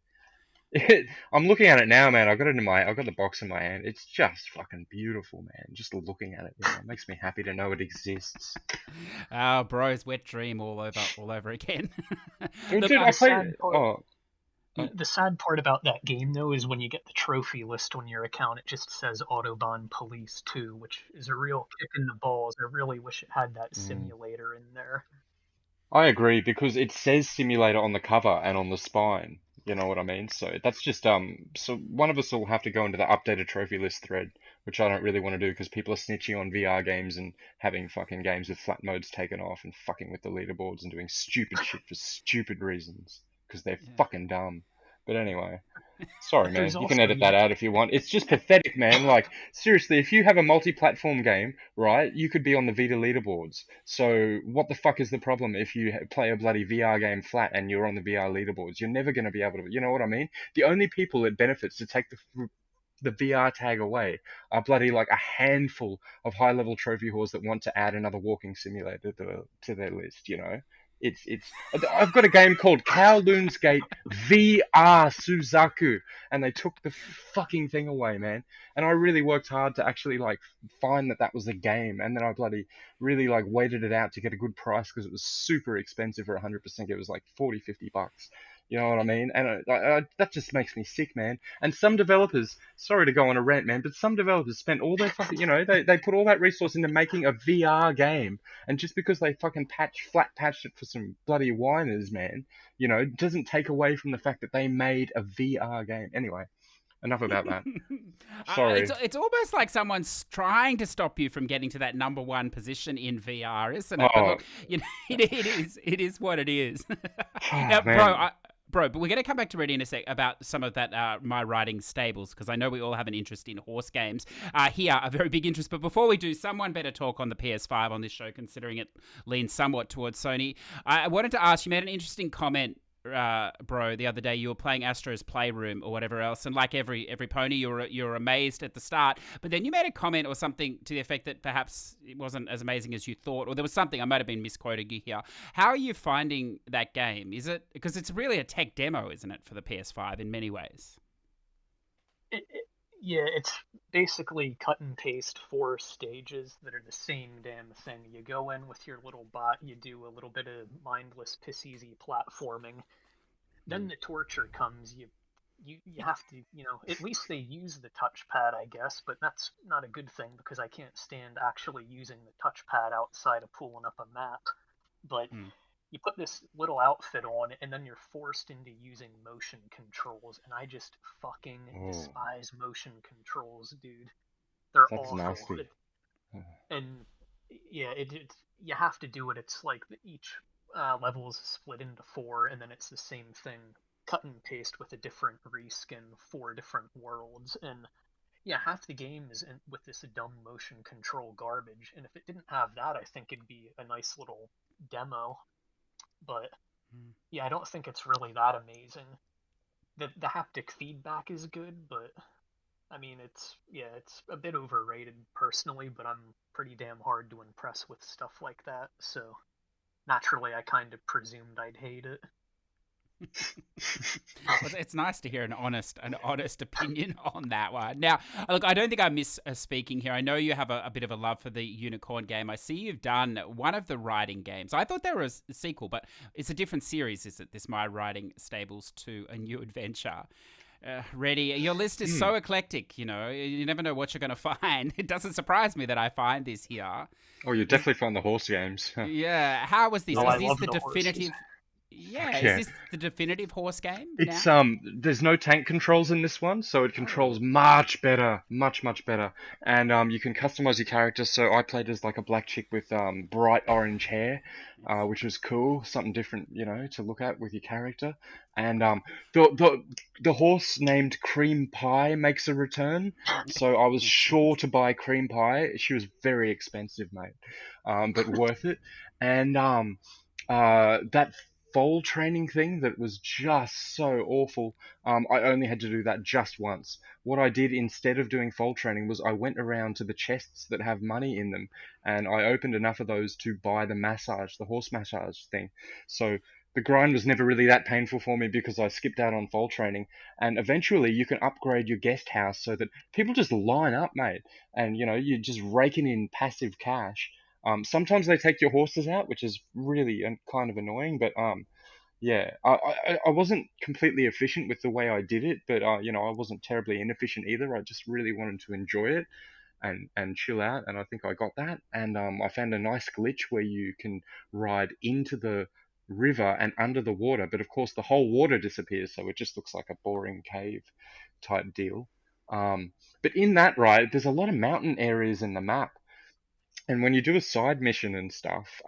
I'm looking at it now, man. I've got the box in my hand. It's just fucking beautiful, man. Just looking at it, it makes me happy to know it exists. Oh, bro's wet dream all over again. Dude, I played. The sad part about that game, though, is when you get the trophy list on your account, it just says Autobahn Police 2, which is a real kick in the balls. I really wish it had that simulator in there. I agree, because it says simulator on the cover and on the spine. You know what I mean? So that's just so one of us will have to go into the updated trophy list thread, which I don't really want to do because people are snitching on VR games and having fucking games with flat modes taken off and fucking with the leaderboards and doing stupid shit for stupid reasons because they're fucking dumb. But anyway, sorry, man. You can edit that out if you want. It's just pathetic, man. Like, seriously, if you have a multi-platform game, right, you could be on the Vita leaderboards. So what the fuck is the problem if you play a bloody VR game flat and you're on the VR leaderboards? You're never going to be able to, you know what I mean? The only people it benefits to take the VR tag away are bloody like a handful of high-level trophy whores that want to add another walking simulator to their list, I've got a game called Kowloon's Gate VR Suzaku, and they took the fucking thing away, man. And I really worked hard to actually like find that was a game, and then I bloody really like waited it out to get a good price because it was super expensive for 100%. It was like $40-50. You know what I mean? And that just makes me sick, man. And some developers, sorry to go on a rant, man, but some developers spent all their fucking, they put all that resource into making a VR game. And just because they fucking flat patched it for some bloody whiners, man, doesn't take away from the fact that they made a VR game. Anyway, enough about that. Sorry. It's almost like someone's trying to stop you from getting to that number one position in VR, isn't it? Oh. But look, it is what it is. Oh, now, man. bro, Bro, but we're going to come back to Reddy in a sec about some of that my riding stables, because I know we all have an interest in horse games. Here, a very big interest. But before we do, someone better talk on the PS5 on this show, considering it leans somewhat towards Sony. I wanted to ask, you made an interesting comment, bro, the other day. You were playing Astro's Playroom or whatever else, and like every pony, you're amazed at the start, but then you made a comment or something to the effect that perhaps it wasn't as amazing as you thought, or there was something. I might have been misquoting you here. How are you finding that game? Is it because it's really a tech demo, isn't it, for the PS5 in many ways? Yeah, it's basically cut and paste 4 stages that are the same damn thing. You go in with your little bot, you do a little bit of mindless piss easy platforming. Then the torture comes. You have to, at least they use the touchpad, I guess, but that's not a good thing because I can't stand actually using the touchpad outside of pulling up a map. But you put this little outfit on, and then you're forced into using motion controls, and I just fucking despise motion controls, dude. They're That's awful. nasty. And yeah, you have to do it. It's like each level is split into 4, and then it's the same thing, cut and paste with a different reskin, 4 different worlds, and yeah, half the game is with this dumb motion control garbage. And if it didn't have that, I think it'd be a nice little demo. But yeah, I don't think it's really that amazing. The haptic feedback is good, but I mean it's a bit overrated personally, but I'm pretty damn hard to impress with stuff like that, so naturally I kind of presumed I'd hate it. It's nice to hear an honest opinion on that one. Now, look, I don't think I miss speaking here. I know you have a bit of a love for the unicorn game. I see you've done one of the riding games. I thought there was a sequel, but it's a different series, is it? This My Riding Stables to A New Adventure. Reddy, your list is so eclectic, you never know what you're going to find. It doesn't surprise me that I find this here. Oh, you definitely find the horse games. Yeah, how was this? No, Is this the definitive... Horses. Yeah, Yeah. is this the definitive horse game It's now? there's no tank controls in this one, so it controls much better, much better. And you can customize your character. So I played as like a black chick with bright orange hair, which was cool, something different, to look at with your character. And the horse named Cream Pie makes a return, so I was sure to buy Cream Pie. She was very expensive, mate, but worth it. And that foal training thing that was just so awful. I only had to do that just once. What I did instead of doing foal training was I went around to the chests that have money in them, and I opened enough of those to buy the horse massage thing. So the grind was never really that painful for me because I skipped out on foal training. And eventually you can upgrade your guest house so that people just line up, mate, and you're just raking in passive cash. Sometimes they take your horses out, which is really kind of annoying, but yeah, I wasn't completely efficient with the way I did it, but I wasn't terribly inefficient either. I just really wanted to enjoy it and chill out, and I think I got that. And I found a nice glitch where you can ride into the river and under the water, but of course the whole water disappears, so it just looks like a boring cave type deal. But in that ride, there's a lot of mountain areas in the map. And when you do a side mission and stuff,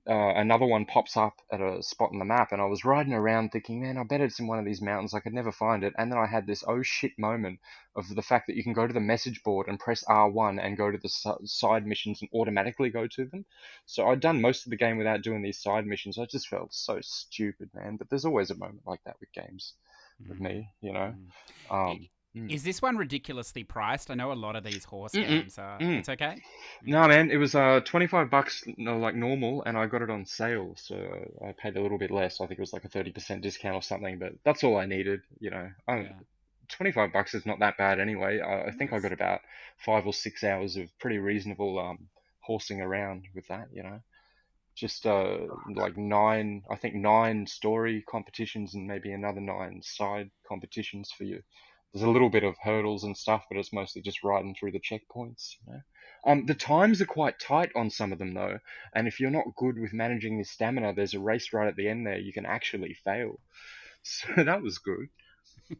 another one pops up at a spot on the map, and I was riding around thinking, man, I bet it's in one of these mountains. I could never find it. And then I had this oh shit moment of the fact that you can go to the message board and press R1 and go to the side missions and automatically go to them. So I'd done most of the game without doing these side missions. I just felt so stupid, man. But there's always a moment like that with games, with me, Is this one ridiculously priced? I know a lot of these horse games are. It's okay? No, man, it was $25, like normal, and I got it on sale, so I paid a little bit less. I think it was like a 30% discount or something, but that's all I needed, Yeah. $25 is not that bad anyway. I think I got about 5 or 6 hours of pretty reasonable horsing around with that, just like nine story competitions and maybe another 9 side competitions for you. There's a little bit of hurdles and stuff, but it's mostly just riding through the checkpoints. The times are quite tight on some of them though, and if you're not good with managing your stamina, there's a race right at the end there you can actually fail. So that was good.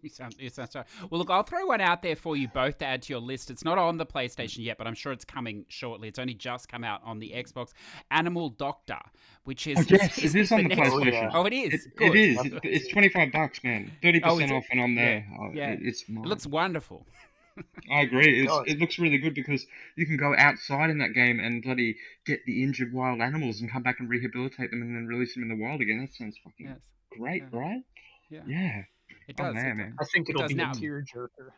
You sound sorry. Well, look, I'll throw one out there for you both to add to your list. It's not on the PlayStation yet, but I'm sure it's coming shortly. It's only just come out on the Xbox. Animal Doctor, which is yes, it is on the next. PlayStation. Oh, it is. It Good. is. It's $25, man. 30% it? off, and I'm there. Yeah. It's It mine. looks wonderful. I agree. does. It looks really good because you can go outside in that game and bloody get the injured wild animals and come back and rehabilitate them and then release them in the wild again. That sounds fucking great, Yeah. right? Yeah. Yeah. It does. Oh, man. I think It it'll does be now. a tearjerker.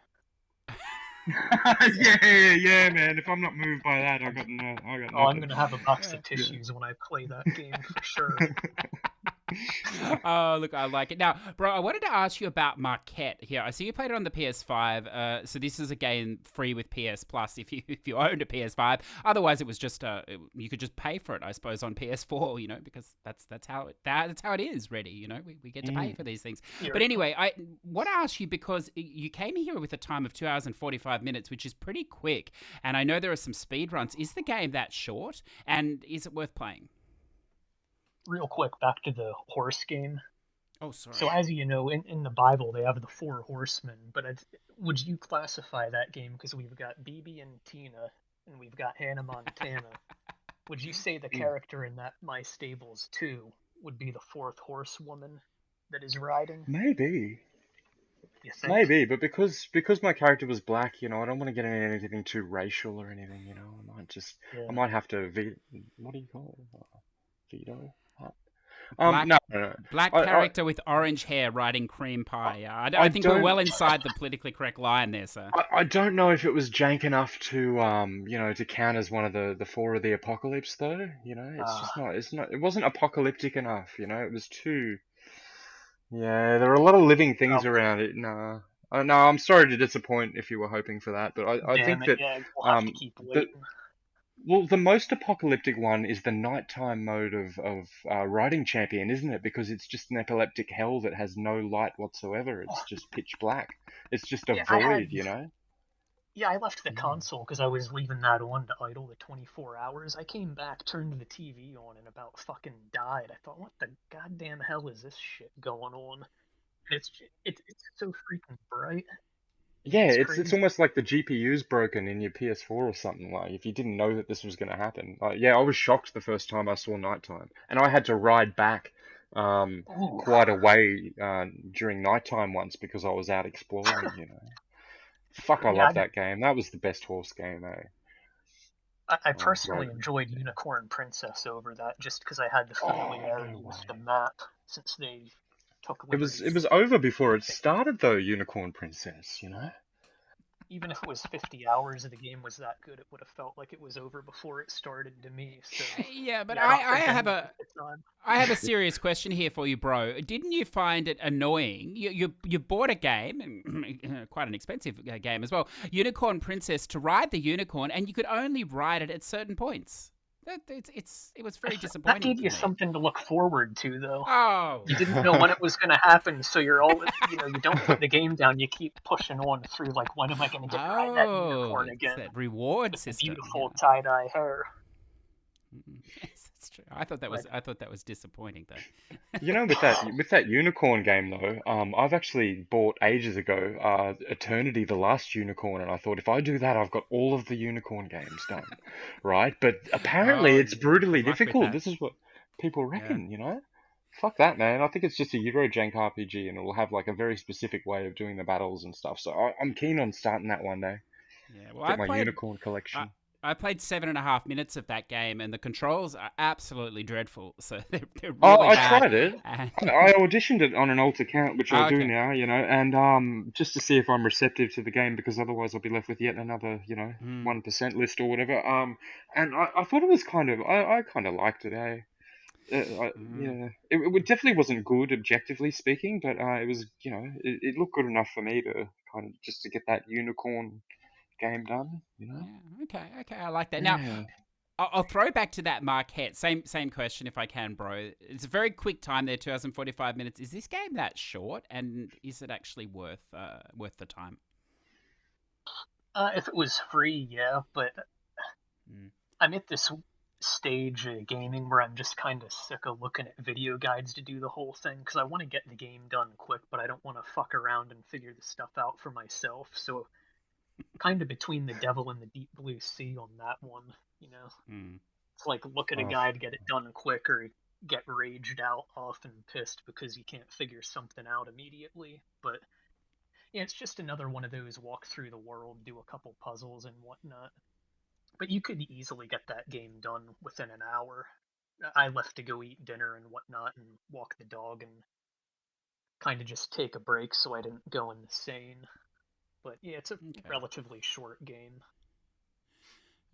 yeah, man. If I'm not moved by that, I got nothing. Oh, I'm gonna have a box of tissues when I play that game for sure. Oh, look, I like it. Now, bro, I wanted to ask you about Marquette here. I see you played it on the PS5. So this is a game free with PS Plus if you owned a PS5. Otherwise, it was just you could just pay for it, I suppose, on PS4. You know, because that's how it is. Ready, you know, we get to pay for these things. Yeah. But anyway, I want to ask you because you came here with a time of 2 hours and 45 minutes, which is pretty quick. And I know there are some speed runs. Is the game that short? And is it worth playing? Real quick, back to the horse game. Oh, sorry. So as you know, in the Bible they have the 4 horsemen, but would you classify that game, because we've got BB and Tina, and we've got Hannah Montana. Would you say the character in that My Stables 2 would be the 4th horsewoman that is riding? Maybe. You think? Maybe, but because my character was black, you know, I don't want to get into anything too racial or anything, you know. I might have to what do you call it? Veto? No. Black character with orange hair riding cream pie. I think we're well inside the politically correct line there, sir. I don't know if it was jank enough to to count as one of the 4 of the apocalypse, though. You know, it's not. It wasn't apocalyptic enough. You know, it was too. Yeah, there are a lot of living things around it. No, I'm sorry to disappoint if you were hoping for that, but I think that we'll have to keep waiting. Well, the most apocalyptic one is the nighttime mode of Riding Champion, isn't it? Because it's just an epileptic hell that has no light whatsoever. It's just pitch black. It's just a void, you know? Yeah, I left the console because I was leaving that on to idle the 24 hours. I came back, turned the TV on, and about fucking died. I thought, what the goddamn hell is this shit going on? It's so freaking bright. Yeah, it's almost like the GPU's broken in your PS4 or something. Like, if you didn't know that this was going to happen. I was shocked the first time I saw nighttime, and I had to ride back quite a way during nighttime once because I was out exploring. You know, fuck, I love that game. That was the best horse game, eh? I personally enjoyed Unicorn Princess over that, just because I had the familiarity with the map since they. It was over before it started though, Unicorn Princess, you know? Even if it was 50 hours, the game was that good, it would have felt like it was over before it started to me. So yeah, but I have a serious question here for you, bro. Didn't you find it annoying? You bought a game, quite an expensive game as well, Unicorn Princess, to ride the unicorn, and you could only ride it at certain points. It was very disappointing. That gave you something to look forward to, though. Oh, you didn't know when it was going to happen, so you're all you don't put the game down. You keep pushing on through, like, when am I going to get to ride that unicorn again? That reward system. Beautiful tie-dye hair. Yes, that's true. I thought that was disappointing, though. You know, with that unicorn game though, I've actually bought ages ago Eternity: The Last Unicorn, and I thought if I do that, I've got all of the unicorn games done, right? But apparently it's brutally difficult. This is what people reckon, you know. Fuck that, man. I think it's just a Eurojank RPG, and it will have like a very specific way of doing the battles and stuff. So I'm keen on starting that one day. Yeah, well, Get my unicorn collection. I played 7.5 minutes of that game, and the controls are absolutely dreadful. So they're really I bad. tried it. I auditioned it on an alt account, which I do now, you know, and just to see if I'm receptive to the game, because otherwise I'll be left with yet another, 1% list or whatever. And I thought it was I kind of liked it, eh? Yeah, it definitely wasn't good objectively speaking, but it was, it looked good enough for me to kind of just to get that unicorn game done, you know. Yeah, okay, I like that. Now, I'll throw back to that Marquette. Same question if I can, bro. It's a very quick time there, 2 hours and 45 minutes. Is this game that short, and is it actually worth the time? If it was free, yeah, but I'm at this stage of gaming where I'm just kind of sick of looking at video guides to do the whole thing, because I want to get the game done quick, but I don't want to fuck around and figure the stuff out for myself. So kind of between the devil and the deep blue sea on that one, you know. Mm. It's like look at a Oh, guide, get it done quick, or get raged out, often pissed because you can't figure something out immediately. But yeah, it's just another one of those walk through the world, do a couple puzzles and whatnot. But you could easily get that game done within an hour. I left to go eat dinner and whatnot and walk the dog and kind of just take a break so I didn't go insane. But yeah, it's a Okay. relatively short game.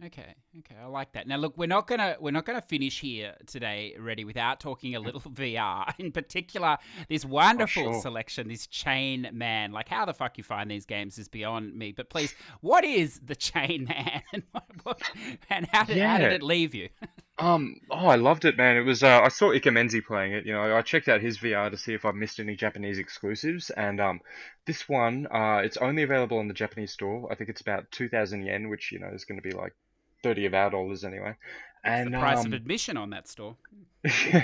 Okay, I like that. Now, look, we're not gonna finish here today, Ready, without talking a little VR. In particular, this wonderful sure. selection, this Chain Man. Like, how the fuck you find these games is beyond me. But please, what is the Chain Man, and how did Yeah. it leave you? I loved it, man. It was I saw Ikamenzi playing it. You know, I checked out his VR to see if I missed any Japanese exclusives, and this one, it's only available on the Japanese store. I think it's about 2,000 yen, which is going to be like 30 of our dollars anyway. It's the And price of admission on that store.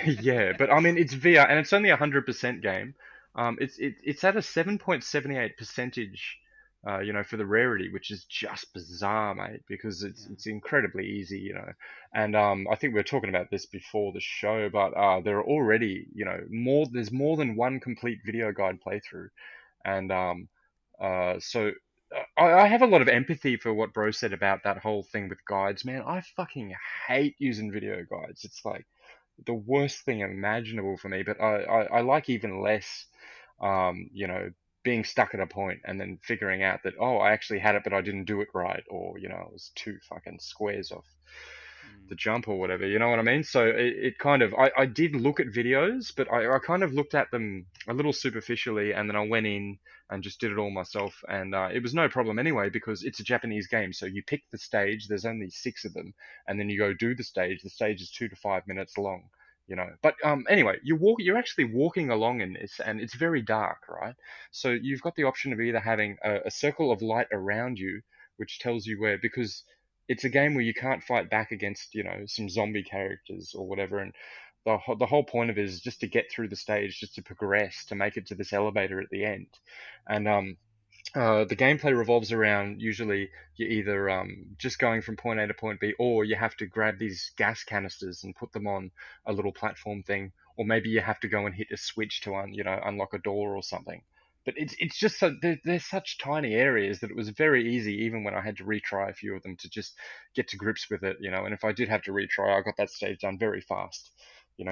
yeah, but I mean it's VR and it's only 100% game. It's at a 7.78 percentage, for the rarity, which is just bizarre, mate, because Yeah. it's incredibly easy, And I think we were talking about this before the show, but there are already, there's more than one complete video guide playthrough, and so. I have a lot of empathy for what Bro said about that whole thing with guides, man. I fucking hate using video guides. It's like the worst thing imaginable for me, but I like even less, being stuck at a point and then figuring out that, oh, I actually had it, but I didn't do it right, or, it was two fucking squares off Mm. the jump or whatever, you know what I mean? So it kind of, I did look at videos, but I kind of looked at them a little superficially, and then I went in and just did it all myself. And it was no problem anyway, because it's a Japanese game. So you pick the stage, there's only 6 of them, and then you go do the stage. The stage is 2 to 5 minutes long. But anyway, you're actually walking along in this, and it's very dark, right? So you've got the option of either having a circle of light around you, which tells you where, because it's a game where you can't fight back against, some zombie characters or whatever. And the whole point of it is just to get through the stage, just to progress, to make it to this elevator at the end. And the gameplay revolves around, usually you're either just going from point A to point B, or you have to grab these gas canisters and put them on a little platform thing, or maybe you have to go and hit a switch to unlock a door or something. But it's just so they're such tiny areas that it was very easy, even when I had to retry a few of them, to just get to grips with it. And if I did have to retry, I got that stage done very fast,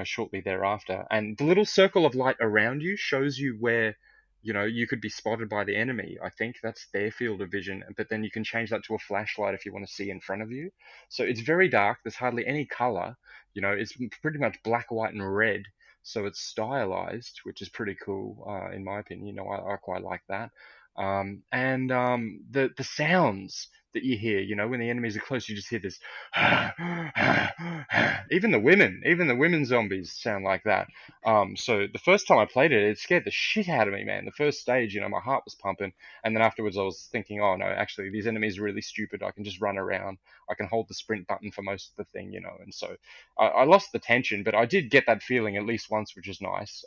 shortly thereafter. And the little circle of light around you shows you where you could be spotted by the enemy. I think that's their field of vision, but then you can change that to a flashlight if you want to see in front of you. So it's very dark. There's hardly any color. It's pretty much black, white, and red. So it's stylized, which is pretty cool, in my opinion. I quite like that. And the sounds that you hear, when the enemies are close, you just hear this. Even the women zombies sound like that. So the first time I played it, it scared the shit out of me, man. The first stage, my heart was pumping, and then afterwards I was thinking, oh no, actually these enemies are really stupid. I can just run around. I can hold the sprint button for most of the thing, and so I lost the tension, but I did get that feeling at least once, which is nice.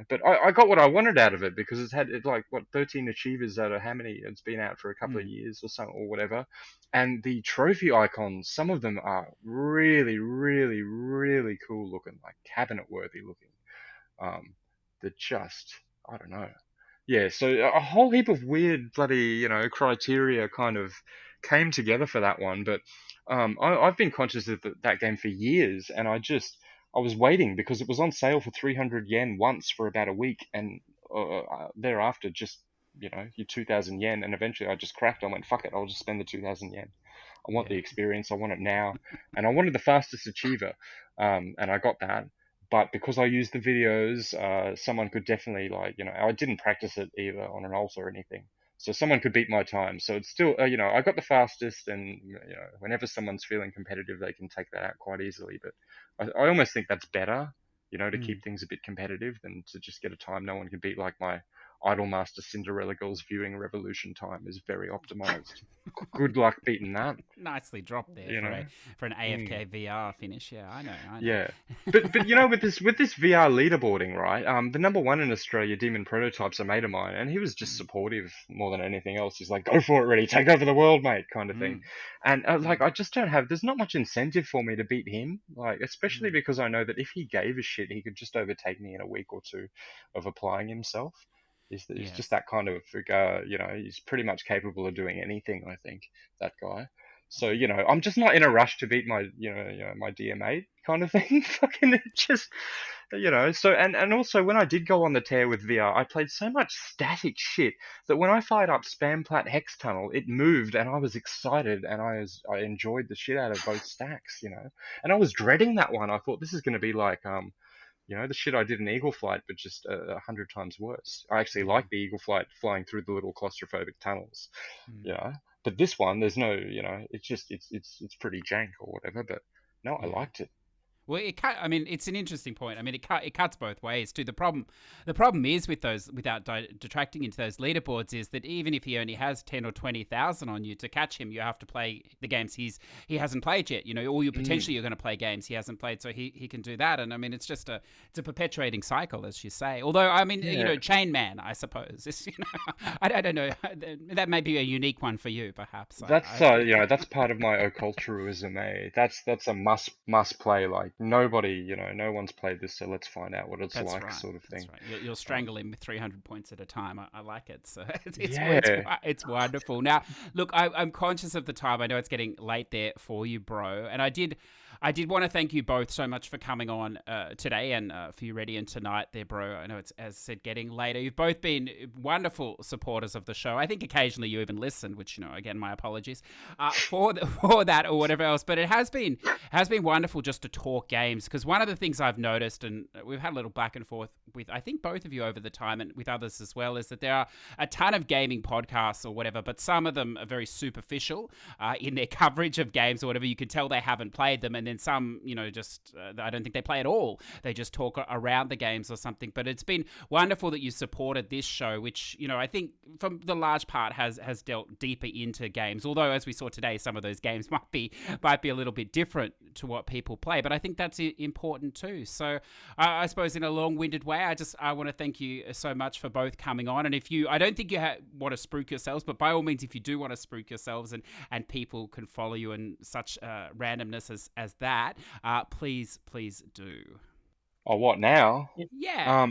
But I got what I wanted out of it, because it's like, what, 13 achievers out of how many? It's been out for a couple of Mm. years or something or whatever. And the trophy icons, some of them are really, really, really cool looking, like cabinet worthy looking. Um, they're just, I don't know. Yeah, so a whole heap of weird bloody, criteria kind of came together for that one. But I've been conscious of that game for years, and I was waiting because it was on sale for 300 yen once for about a week, and thereafter just, your 2,000 yen, and eventually I just cracked. I went, fuck it, I'll just spend the 2,000 yen. I want the Yeah. experience. I want it now, and I wanted the fastest achiever, and I got that. But because I used the videos, someone could definitely, like, I didn't practice it either on an alt or anything, so someone could beat my time. So it's still, I got the fastest, and whenever someone's feeling competitive, they can take that out quite easily. But I almost think that's better, to Mm. keep things a bit competitive than to just get a time no one can beat, like my Idolmaster Cinderella Girls viewing revolution time is very optimized. Good luck beating that. Nicely dropped there You for know? an AFK VR finish. Yeah, I know. Yeah, but you know, with this VR leaderboarding, right? The number one in Australia, Demon Prototype's a mate of mine, and he was just supportive more than anything else. He's like, "Go for it, ready, take over the world, mate," kind of thing. And like, I just don't have. There's not much incentive for me to beat him, like, especially because I know that if he gave a shit, he could just overtake me in a week or two of applying himself. He's just that kind of, you know, he's pretty much capable of doing anything. I think that guy. So, you know, I'm just not in a rush to beat my, my dear mate kind of thing. Fucking it just, you know. So, and also when I did go on the tear with VR, I played so much static shit that when I fired up Spamplat Hex Tunnel, it moved and I was excited and I enjoyed the shit out of both stacks, you know. And I was dreading that one. I thought this is going to be like, the shit I did in Eagle Flight, but just 100 times worse. I actually like the Eagle Flight flying through the little claustrophobic tunnels, you know. But this one, there's no, you know, it's just it's pretty jank or whatever. But no, I liked it. Well, I mean, it's an interesting point. I mean, it cuts both ways too. The problem is with those, without detracting into those leaderboards, is that even if he only has 10 or 20,000 on you, to catch him, you have to play the games he hasn't played yet. You know, or you potentially you're going to play games he hasn't played, so he can do that. And I mean, it's just a perpetuating cycle, as you say. Although, I mean, you know, Chain Man, I suppose, is, you know, I don't know, that may be a unique one for you, perhaps. That's you know, that's part of my occulturalism. That's a must play. Like, nobody, you know, no one's played this, so let's find out what it's like, right. Sort of thing. That's right. You'll strangle him with 300 points at a time. I like it. So it's wonderful. Now, look, I'm conscious of the time. I know it's getting late there for you, bro. And I did want to thank you both so much for coming on today and for you ready and tonight there, bro. I know it's, as I said, getting later. You've both been wonderful supporters of the show. I think occasionally you even listen, which, you know, again, my apologies for that or whatever else. But it has been wonderful just to talk games, because one of the things I've noticed, and we've had a little back and forth with, I think, both of you over the time and with others as well, is that there are a ton of gaming podcasts or whatever, but some of them are very superficial in their coverage of games or whatever. You can tell they haven't played them, and then some, you know, just I don't think they play at all. They just talk around the games or something. But it's been wonderful that you supported this show, which, you know, I think from the large part has dealt deeper into games. Although, as we saw today, some of those games might be a little bit different to what people play. But I think that's important too. So I suppose in a long-winded way, I want to thank you so much for both coming on. And if you, I don't think you want to spruik yourselves, but by all means, if you do want to spruik yourselves and people can follow you in such randomness as that, please do. Oh, what now? Yeah.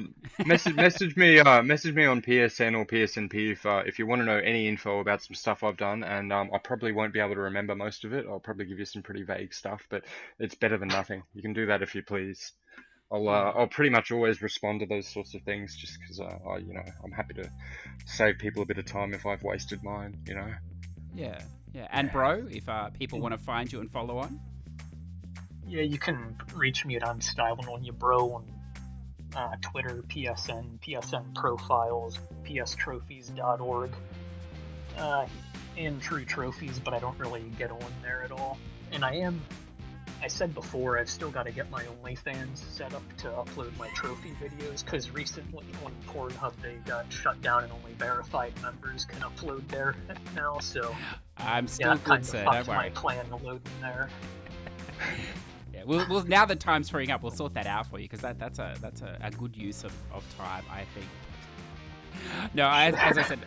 Message me on PSN or PSNP if you want to know any info about some stuff I've done, and I probably won't be able to remember most of it. I'll probably give you some pretty vague stuff, but it's better than nothing. You can do that if you please. I'll pretty much always respond to those sorts of things, just because I'm happy to save people a bit of time if I've wasted mine. You know. Yeah. And bro, if people want to find you and follow on. Yeah, you can reach me at ImStylinOnYaBro on Twitter, PSN profiles, pstrophies.org, and True Trophies, but I don't really get on there at all. And I said before, I've still got to get my OnlyFans set up to upload my trophy videos, because recently on Pornhub they got shut down and only verified members can upload there now, so I'm still good, sir, don't worry. My plan to load them there. Yeah, we'll now that time's freeing up, we'll sort that out for you, because that's a good use of time, I think. No, as I said,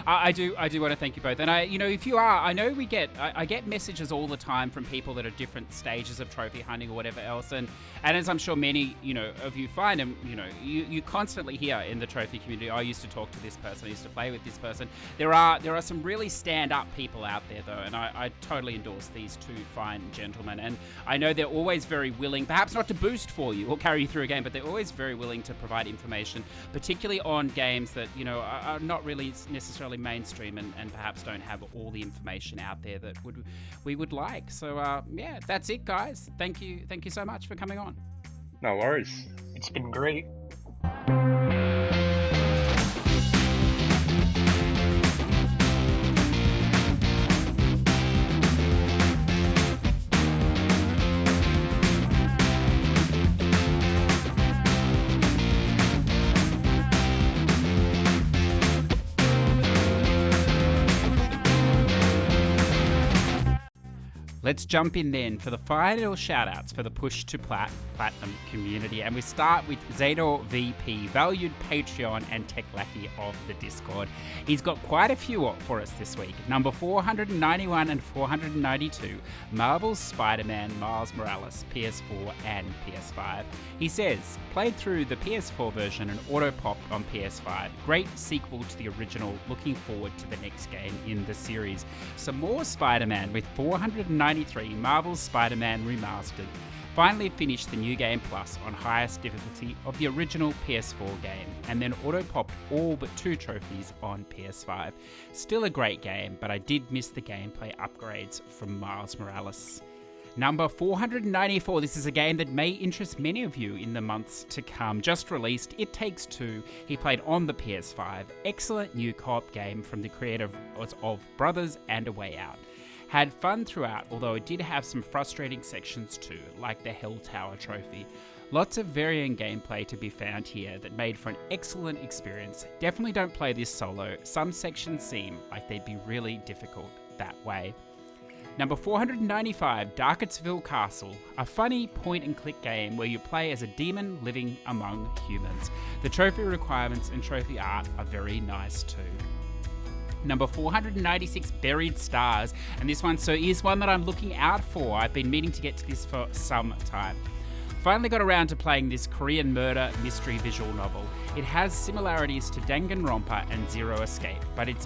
I do want to thank you both. And if you are, I know I get messages all the time from people that are different stages of trophy hunting or whatever else. And as I'm sure many, of you find, and you constantly hear in the trophy community, I used to talk to this person, I used to play with this person. There are some really stand-up people out there, though, and I totally endorse these two fine gentlemen. And I know they're always very willing, perhaps not to boost for you or carry you through a game, but they're always very willing to provide information, particularly on games that are not really necessarily mainstream and perhaps don't have all the information out there that we would like. So that's it, guys. Thank you so much for coming on. No worries. It's been great. Let's jump in then for the final shoutouts for the Push to Platinum community. And we start with Zador VP, valued Patreon and tech lackey of the Discord. He's got quite a few for us this week. Number 491 and 492, Marvel's Spider-Man Miles Morales, PS4 and PS5. He says, played through the PS4 version and auto-popped on PS5. Great sequel to the original. Looking forward to the next game in the series. Some more Spider-Man with 493, Marvel's Spider-Man Remastered. Finally finished the New Game Plus on highest difficulty of the original PS4 game, and then auto-popped all but 2 trophies on PS5. Still a great game, but I did miss the gameplay upgrades from Miles Morales. Number 494, this is a game that may interest many of you in the months to come. Just released, It Takes Two. He played on the PS5. Excellent new co-op game from the creator of Brothers and A Way Out. Had fun throughout, although it did have some frustrating sections too, like the Hell Tower trophy. Lots of varying gameplay to be found here that made for an excellent experience. Definitely don't play this solo. Some sections seem like they'd be really difficult that way. Number 495, Darketsville Castle, a funny point-and-click game where you play as a demon living among humans. The trophy requirements and trophy art are very nice too. Number 496, Buried Stars, and this one is one that I'm looking out for. I've been meaning to get to this for some time. Finally got around to playing this Korean murder mystery visual novel. It has similarities to Danganronpa and Zero Escape, but it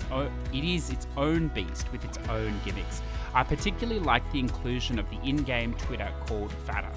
is its own beast with its own gimmicks. I particularly like the inclusion of the in-game Twitter called Fatter.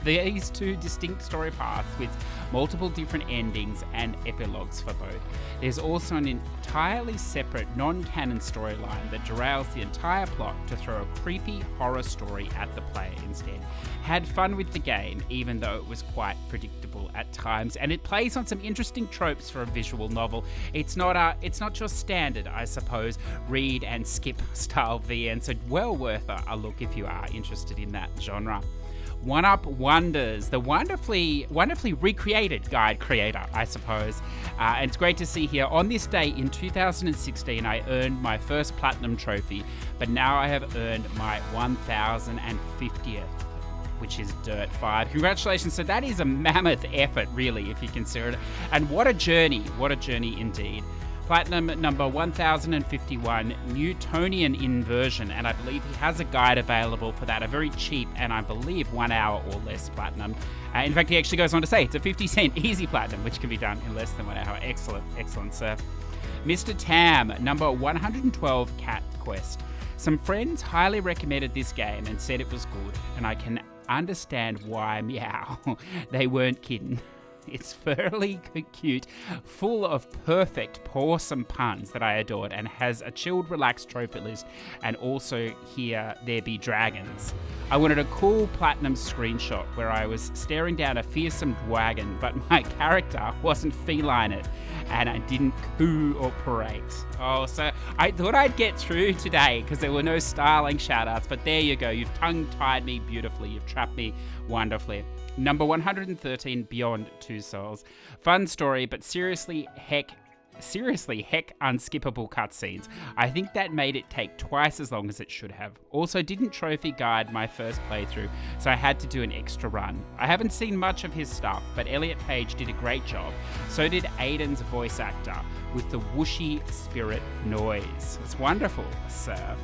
These 2 distinct story paths with multiple different endings and epilogues for both. There's also an entirely separate non-canon storyline that derails the entire plot to throw a creepy horror story at the player instead. Had fun with the game, even though it was quite predictable at times, and it plays on some interesting tropes for a visual novel. It's not your standard, I suppose, read and skip style VN, so well worth a look if you are interested in that genre. One Up Wonders, the wonderfully recreated guide creator, I suppose. And it's great to see here. On this day in 2016, I earned my first platinum trophy, but now I have earned my 1050th, which is Dirt 5. Congratulations. So that is a mammoth effort, really, if you consider it. And what a journey indeed. Platinum number 1051, Newtonian inversion, and I believe he has a guide available for that, a very cheap and I believe 1 hour or less platinum. In fact, he actually goes on to say it's a 50-cent easy platinum, which can be done in less than 1 hour. Excellent, sir. Mr. Tam, number 112, Cat Quest. Some friends highly recommended this game and said it was good, and I can understand why, meow. They weren't kidding. It's fairly cute, full of perfect, pawsome puns that I adored, and has a chilled, relaxed trophy list, and also here there be dragons. I wanted a cool platinum screenshot where I was staring down a fearsome dragon, but my character wasn't feline it, and I didn't cooperate. Oh, so I thought I'd get through today because there were no styling shoutouts, but there you go. You've tongue-tied me beautifully. You've trapped me wonderfully. Number 113, Beyond Two Souls. Fun story, but seriously heck unskippable cutscenes. I think that made it take twice as long as it should have. Also didn't trophy guide my first playthrough, so I had to do an extra run. I haven't seen much of his stuff, but Elliot Page did a great job. So did Aiden's voice actor with the whooshy spirit noise. It's wonderful, sir.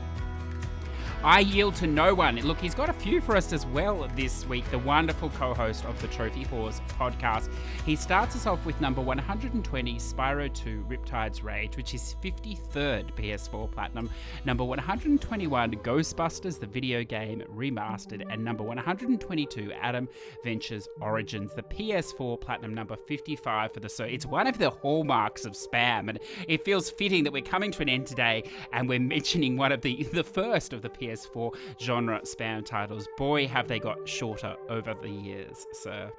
I Yield to No One. Look, he's got a few for us as well this week, the wonderful co-host of the Trophy Whores podcast. He starts us off with number 120, Spyro 2 Riptide's Rage, which is 53rd PS4 Platinum, number 121, Ghostbusters, the video game remastered, and number 122, Adam Ventures Origins, the PS4 Platinum, number 55 for the So. It's one of the hallmarks of spam, and it feels fitting that we're coming to an end today and we're mentioning one of the first of the PS4 genre spam titles. Boy, have they got shorter over the years, sir.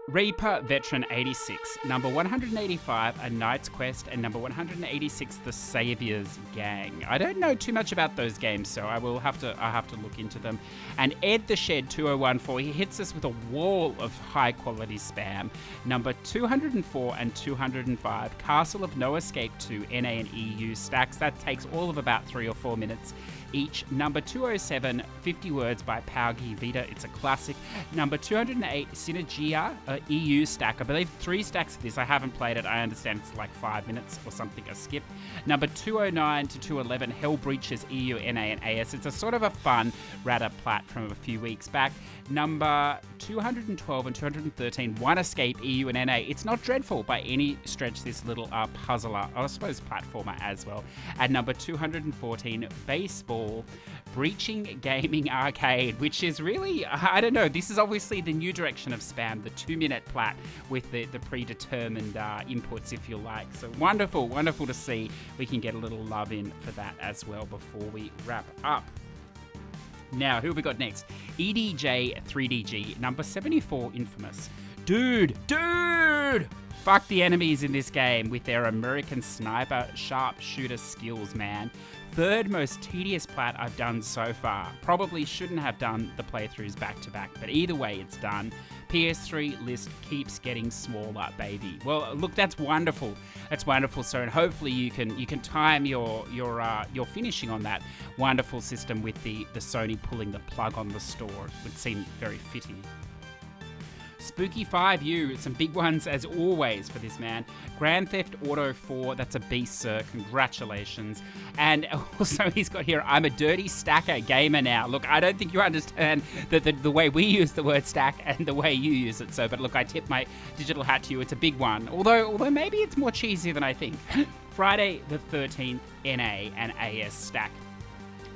Reaper Veteran 86, number 185, A Knight's Quest, and number 186, The Savior's Gang. I don't know too much about those games, so I'll have to look into them. And Ed the Shed 2014, he hits us with a wall of high quality spam. Number 204 and 205, Castle of No Escape 2, NA and EU stacks. That takes all of about 3 or 4 minutes. each. Number 207, 50 Words by Paugi Vita. It's a classic. Number 208, Synergia EU stack. I believe 3 stacks of this. I haven't played it. I understand it's like 5 minutes or something, a skip. Number 209 to 211, Hell Breaches EU, NA, and AS. It's a sort of a fun Radar plat from a few weeks back. Number 212 and 213, One Escape EU and NA. It's not dreadful by any stretch, this little puzzler, I suppose platformer as well. At number 214, Baseball Breaching Gaming Arcade, which is really, I don't know, this is obviously the new direction of Spam, the 2-minute plat with the predetermined inputs, if you like. So wonderful, wonderful to see we can get a little love in for that as well before we wrap up. Now, who have we got next? EDJ3DG, number 74, Infamous. Dude! Fuck the enemies in this game with their American sniper sharpshooter skills, man. 3rd most tedious plat I've done so far. Probably shouldn't have done the playthroughs back to back, but either way, it's done. PS3 list keeps getting smaller, baby. Well, look, that's wonderful. That's wonderful, sir, and hopefully you can time your finishing on that wonderful system with the Sony pulling the plug on the store. It would seem very fitting. Spooky 5U, some big ones as always for this man. Grand Theft Auto 4, that's a beast, sir. Congratulations. And also he's got here, I'm a dirty stacker gamer now. Look, I don't think you understand the way we use the word stack and the way you use it, so, but look, I tip my digital hat to you. It's a big one. Although maybe it's more cheesy than I think. Friday the 13th, NA and AS stack.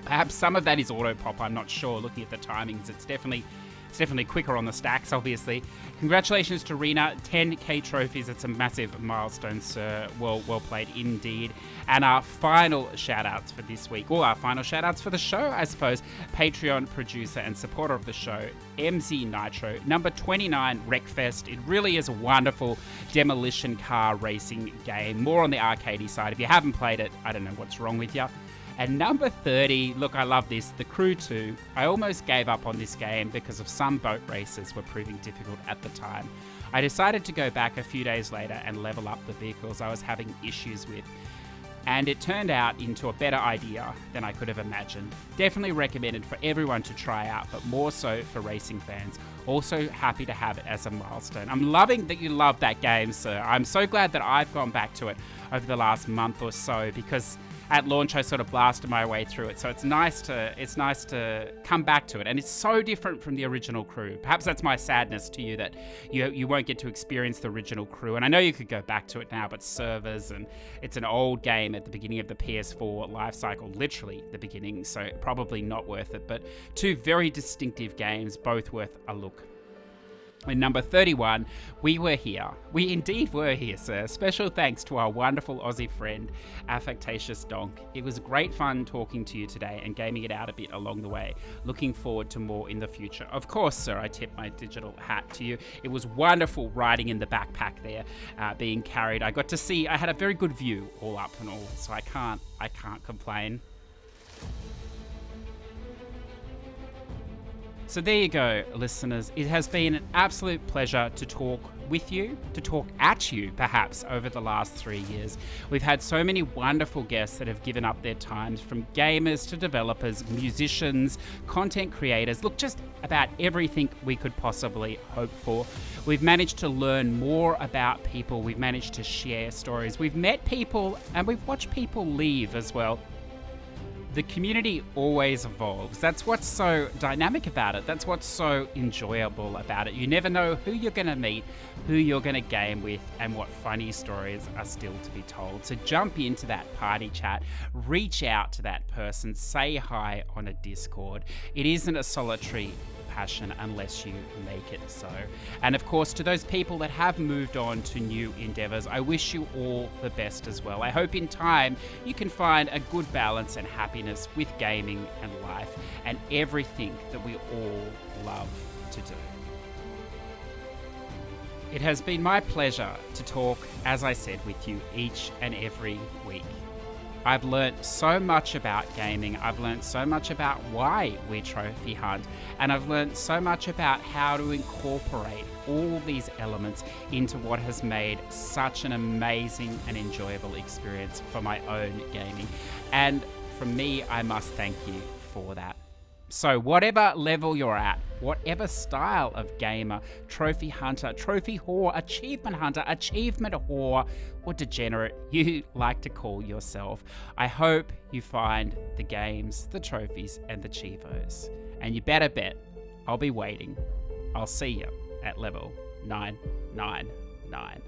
Perhaps some of that is auto pop, I'm not sure. Looking at the timings, it's definitely quicker on the stacks, obviously. Congratulations to Rena, 10k trophies. It's a massive milestone, sir. Well played indeed. And our final shout-outs for this week, or our final shout-outs for the show, I suppose. Patreon producer and supporter of the show, MZ Nitro. Number 29, Wreckfest. It really is a wonderful demolition car racing game. More on the arcadey side. If you haven't played it, I don't know what's wrong with you. And number 30, look, I love this, The Crew 2. I almost gave up on this game because of some boat races were proving difficult at the time. I decided to go back a few days later and level up the vehicles I was having issues with. And it turned out into a better idea than I could have imagined. Definitely recommended for everyone to try out, but more so for racing fans. Also happy to have it as a milestone. I'm loving that you love that game, sir. I'm so glad that I've gone back to it over the last month or so, because at launch I sort of blasted my way through it, so it's nice to come back to it, and it's so different from the original Crew. Perhaps that's my sadness to you, that you won't get to experience the original Crew, and I know you could go back to it now, but servers, and it's an old game at the beginning of the PS4 life cycle, literally the beginning, so probably not worth it, but 2 very distinctive games, both worth a look. And number 31, we were here. We indeed were here, sir. Special thanks to our wonderful Aussie friend, Affectatious Donk. It was great fun talking to you today and gaming it out a bit along the way. Looking forward to more in the future. Of course, sir, I tip my digital hat to you. It was wonderful riding in the backpack there, being carried. I got to see, I had a very good view all up and all, so I can't complain. So there you go, listeners. It has been an absolute pleasure to talk with you, to talk at you, perhaps, over the last 3 years. We've had so many wonderful guests that have given up their times, from gamers to developers, musicians, content creators. Look, just about everything we could possibly hope for. We've managed to learn more about people. We've managed to share stories. We've met people, and we've watched people leave as well. The community always evolves. That's what's so dynamic about it. That's what's so enjoyable about it. You never know who you're going to meet, who you're going to game with, and what funny stories are still to be told. So jump into that party chat, reach out to that person, say hi on a Discord. It isn't a solitary passion unless you make it so. And of course, to those people that have moved on to new endeavors, I wish you all the best as well. I hope in time you can find a good balance and happiness with gaming and life and everything that we all love to do. It has been my pleasure to talk, as I said, with you each and every week. I've learnt so much about gaming, I've learnt so much about why we trophy hunt, and I've learnt so much about how to incorporate all these elements into what has made such an amazing and enjoyable experience for my own gaming. And from me, I must thank you for that. So whatever level you're at, whatever style of gamer, trophy hunter, trophy whore, achievement hunter, achievement whore, or degenerate you like to call yourself, I hope you find the games, the trophies, and the Chivos. And you better bet I'll be waiting. I'll see you at level 999.